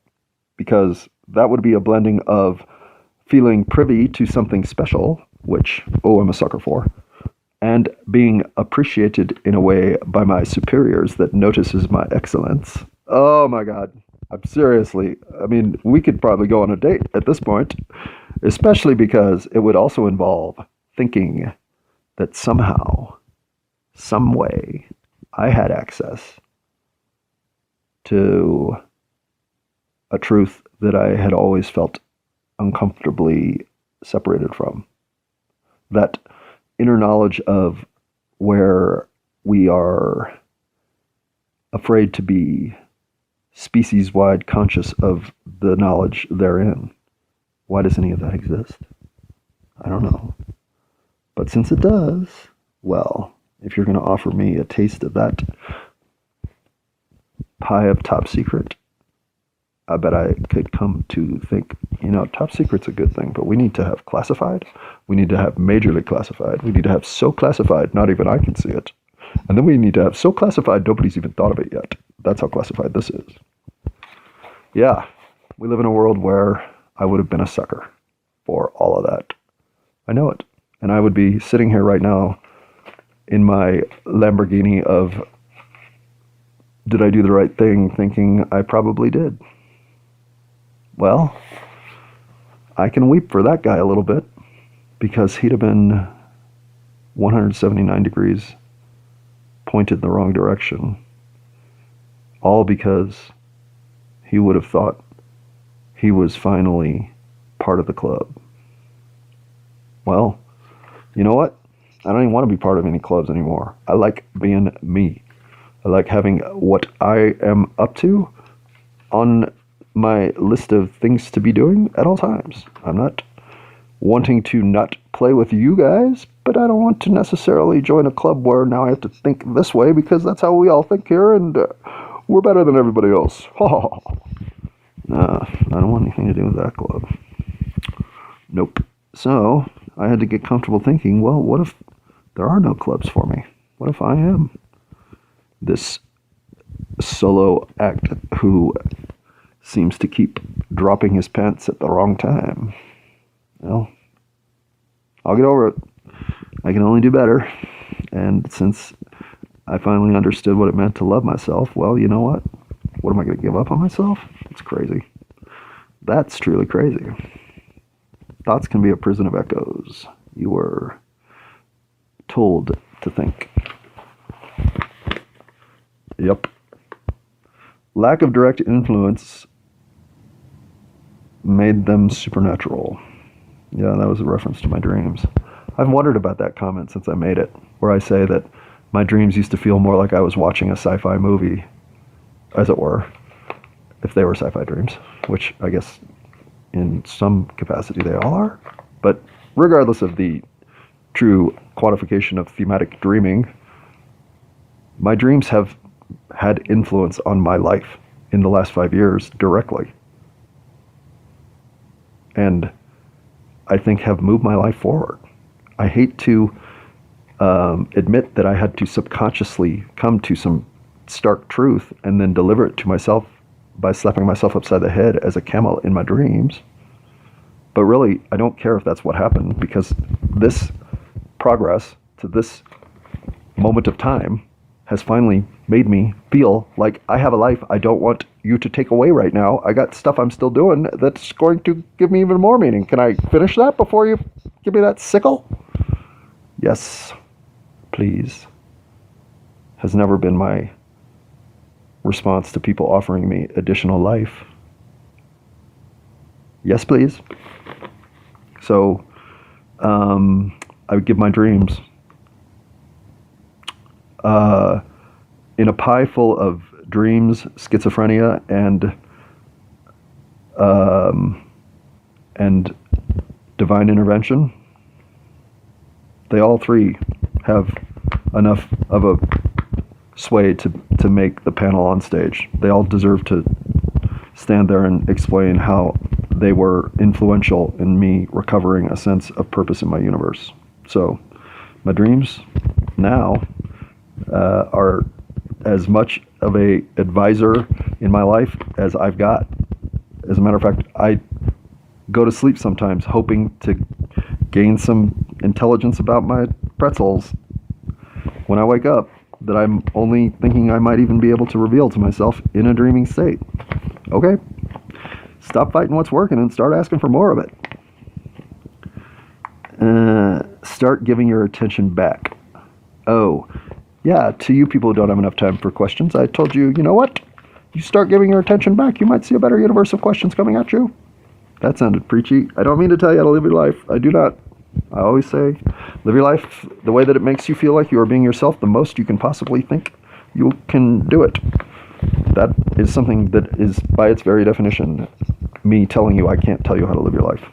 because that would be a blending of feeling privy to something special, which, I'm a sucker for, and being appreciated in a way by my superiors that notices my excellence. Oh my God. I mean, we could probably go on a date at this point, especially because it would also involve thinking that somehow, some way, I had access to a truth that I had always felt uncomfortably separated from. That inner knowledge of where we are afraid to be species-wide conscious of the knowledge therein. Why does any of that exist? I don't know. But since it does, well, if you're going to offer me a taste of that pie of top secret, I bet I could come to think, top secret's a good thing, but we need to have classified. We need to have majorly classified. We need to have so classified, not even I can see it. And then we need to have so classified, nobody's even thought of it yet. That's how classified this is. Yeah, we live in a world where I would have been a sucker for all of that. I know it. And I would be sitting here right now in my Lamborghini of, did I do the right thing, thinking I probably did. Well, I can weep for that guy a little bit, because he'd have been 179 degrees pointed in the wrong direction. All because he would have thought he was finally part of the club. Well, you know what? I don't even want to be part of any clubs anymore. I like being me. I like having what I am up to on my list of things to be doing at all times. I'm not wanting to not play with you guys, but I don't want to necessarily join a club where now I have to think this way, because that's how we all think here, and we're better than everybody else. Nah, I don't want anything to do with that club. Nope. So I had to get comfortable thinking, well, what if there are no clubs for me? What if I am this solo act who seems to keep dropping his pants at the wrong time? Well, I'll get over it. I can only do better. And since I finally understood what it meant to love myself, well, you know what? What am I going to give up on myself? It's crazy. That's truly crazy. Thoughts can be a prison of echoes. You were told to think. Yep. Lack of direct influence made them supernatural. Yeah, that was a reference to my dreams. I've wondered about that comment since I made it, where I say that my dreams used to feel more like I was watching a sci-fi movie, as it were, if they were sci-fi dreams, which I guess in some capacity they all are. But regardless of the true quantification of thematic dreaming, my dreams have had influence on my life in the last 5 years directly. And I think have moved my life forward. I hate to admit that I had to subconsciously come to some stark truth and then deliver it to myself by slapping myself upside the head as a camel in my dreams. But really, I don't care if that's what happened, because this progress to this moment of time has finally made me feel like I have a life I don't want you to take away right now. I got stuff I'm still doing that's going to give me even more meaning. Can I finish that before you give me that sickle? Yes, please. Has never been my response to people offering me additional life. Yes, please. So, I would give my dreams in a pie full of dreams, schizophrenia, and divine intervention. They all three have enough of a sway to make the panel on stage. They all deserve to stand there and explain how they were influential in me recovering a sense of purpose in my universe. So my dreams now are as much of a advisor in my life as I've got. As a matter of fact, I go to sleep sometimes hoping to gain some intelligence about my pretzels. When I wake up, that I'm only thinking I might even be able to reveal to myself in a dreaming state. Okay? Stop fighting what's working and start asking for more of it. Start giving your attention back. Oh, yeah, to you people who don't have enough time for questions, I told you, you know what? You start giving your attention back, you might see a better universe of questions coming at you. That sounded preachy. I don't mean to tell you how to live your life. I do not. I always say, live your life the way that it makes you feel like you are being yourself the most you can possibly think you can do it. That is something that is, by its very definition, me telling you I can't tell you how to live your life.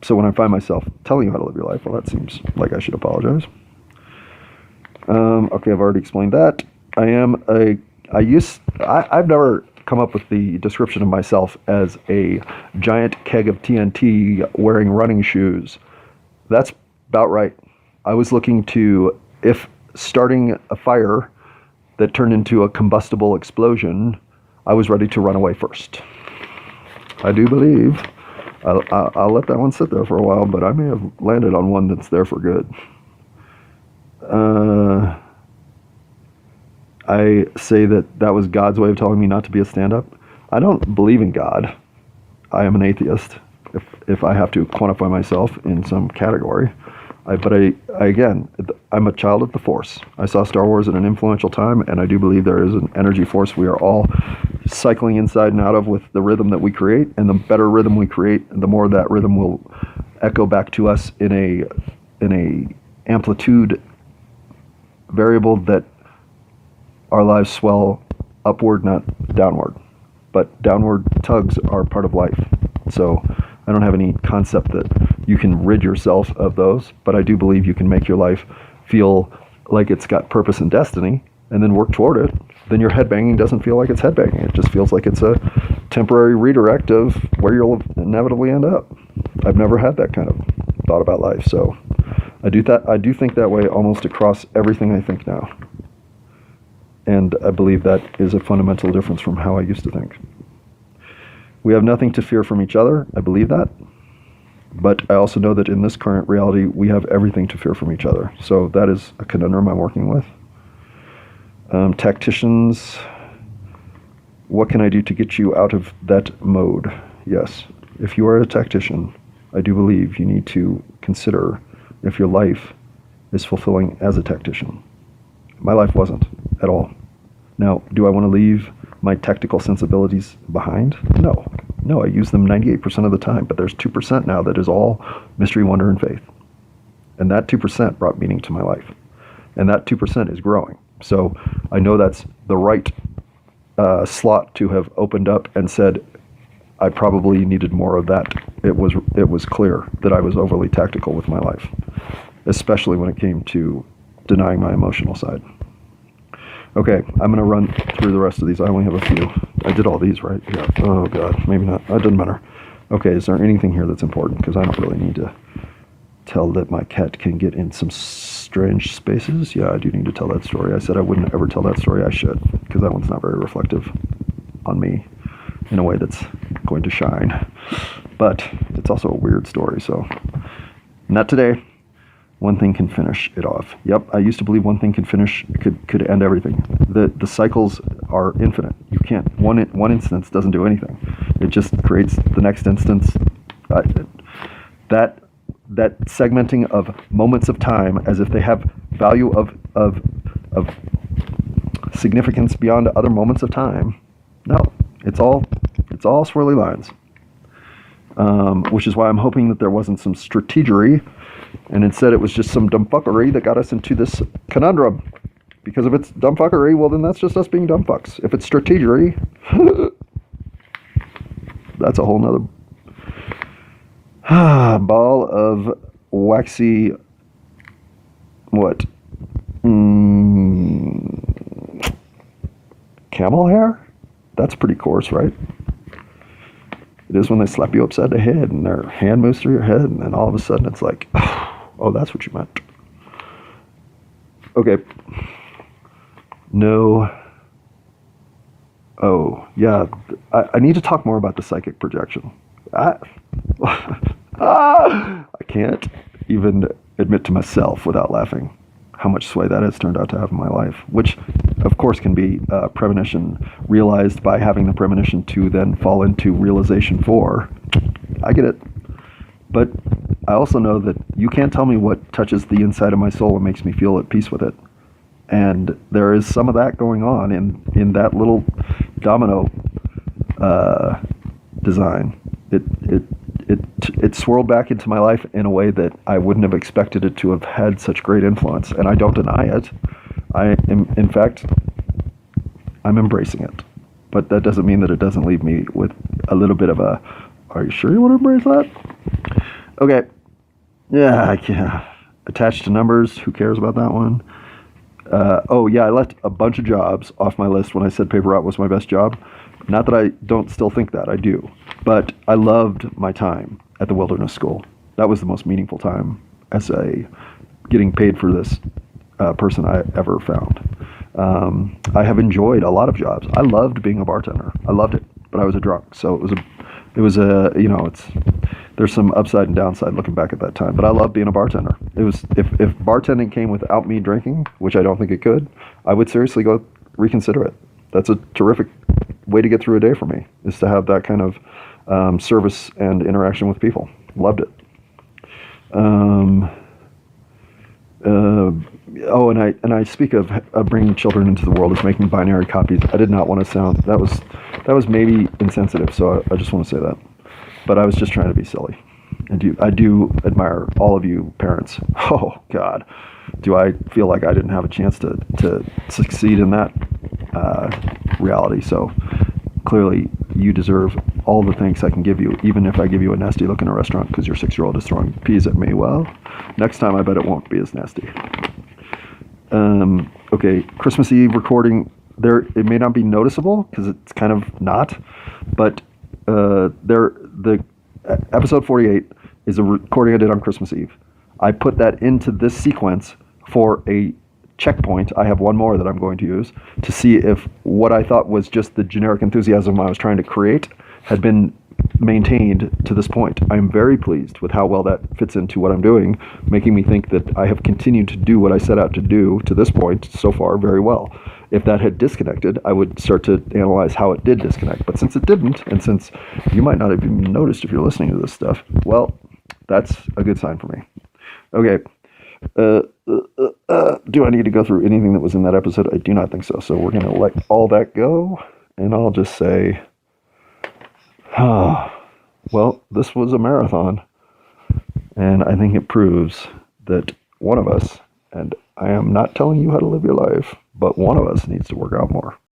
So when I find myself telling you how to live your life, well, that seems like I should apologize. Okay, I've already explained that. I've never come up with the description of myself as a giant keg of TNT wearing running shoes. That's about right. I was looking to, if starting a fire that turned into a combustible explosion, I was ready to run away first. I do believe, I'll let that one sit there for a while, but I may have landed on one that's there for good. I say that was God's way of telling me not to be a stand-up. I don't believe in God. I am an atheist, if I have to quantify myself in some category. Again, I'm a child of the Force. I saw Star Wars at an influential time, and I do believe there is an energy force we are all cycling inside and out of with the rhythm that we create, and the better rhythm we create, the more that rhythm will echo back to us in a amplitude variable that our lives swell upward, not downward. But downward tugs are part of life. So I don't have any concept that you can rid yourself of those, but I do believe you can make your life feel like it's got purpose and destiny, and then work toward it. Then your headbanging doesn't feel like it's headbanging. It just feels like it's a temporary redirect of where you'll inevitably end up. I've never had that kind of thought about life, so I do think that way almost across everything I think now. And I believe that is a fundamental difference from how I used to think. We have nothing to fear from each other. I believe that. But I also know that in this current reality, we have everything to fear from each other. So that is a conundrum I'm working with. Tacticians, what can I do to get you out of that mode? Yes, if you are a tactician, I do believe you need to consider if your life is fulfilling as a tactician. My life wasn't at all. Now, do I want to leave my tactical sensibilities behind? No. No, I use them 98% of the time, but there's 2% now that is all mystery, wonder, and faith. And that 2% brought meaning to my life. And that 2% is growing. So I know that's the right slot to have opened up and said, I probably needed more of that. It was clear that I was overly tactical with my life, especially when it came to denying my emotional side. Okay, I'm going to run through the rest of these. I only have a few. I did all these, right? Yeah. Oh, God. Maybe not. It doesn't matter. Okay, is there anything here that's important? Because I don't really need to tell that my cat can get in some strange spaces. Yeah, I do need to tell that story. I said I wouldn't ever tell that story. I should, because that one's not very reflective on me in a way that's going to shine. But it's also a weird story, so not today. One thing can finish it off. Yep, I used to believe one thing could end everything. The cycles are infinite. You can't, one instance doesn't do anything. It just creates the next instance. That segmenting of moments of time as if they have value of significance beyond other moments of time. No, it's all swirly lines. Which is why I'm hoping that there wasn't some strategery, and instead it was just some dumbfuckery that got us into this conundrum. Because if it's dumbfuckery, well then that's just us being dumb fucks. If it's strategery, that's a whole nother ball of waxy, what? Camel hair? That's pretty coarse, right? It is when they slap you upside the head and their hand moves through your head, and then all of a sudden it's like, oh, that's what you meant. Okay. No. Oh, yeah. I need to talk more about the psychic projection. I can't even admit to myself without laughing how much sway that has turned out to have in my life, which of course can be premonition realized by having the premonition to then fall into realization for. I get it. But I also know that you can't tell me what touches the inside of my soul and makes me feel at peace with it. And there is some of that going on in that little domino design. It swirled back into my life in a way that I wouldn't have expected it to have had such great influence, and I don't deny it. In fact, I'm embracing it, but that doesn't mean that it doesn't leave me with a little bit of a, are you sure you want to embrace that? Okay, yeah, I can't. Attached to numbers, who cares about that one? Oh yeah, I left a bunch of jobs off my list when I said paper route was my best job. Not that I don't still think that, I do. But I loved my time at the wilderness school. That was the most meaningful time as getting paid for this person I ever found. I have enjoyed a lot of jobs. I loved being a bartender. I loved it, but I was a drunk. So there's some upside and downside looking back at that time. But I loved being a bartender. It was, if bartending came without me drinking, which I don't think it could, I would seriously go reconsider it. That's a terrific way to get through a day for me, is to have that kind of service and interaction with people. Loved it. And I speak of bringing children into the world as making binary copies. I did not want to sound, that was maybe insensitive, so I just want to say that. But I was just trying to be silly. And I do admire all of you parents. Oh God, do I feel like I didn't have a chance to succeed in that reality. So clearly you deserve all the thanks I can give you, even if I give you a nasty look in a restaurant because your 6-year-old is throwing peas at me. Well, next time I bet it won't be as nasty. Okay, Christmas Eve recording, it may not be noticeable because it's kind of not, but the episode 48 is a recording I did on Christmas Eve. I put that into this sequence for a checkpoint. I have one more that I'm going to use to see if what I thought was just the generic enthusiasm I was trying to create had been maintained to this point. I'm very pleased with how well that fits into what I'm doing, making me think that I have continued to do what I set out to do to this point so far very well. If that had disconnected, I would start to analyze how it did disconnect. But since it didn't, and since you might not have even noticed if you're listening to this stuff, well, that's a good sign for me. Okay. Do I need to go through anything that was in that episode? I do not think so. So we're going to let all that go, and I'll just say, well, this was a marathon, and I think it proves that one of us, and I am not telling you how to live your life, but one of us needs to work out more.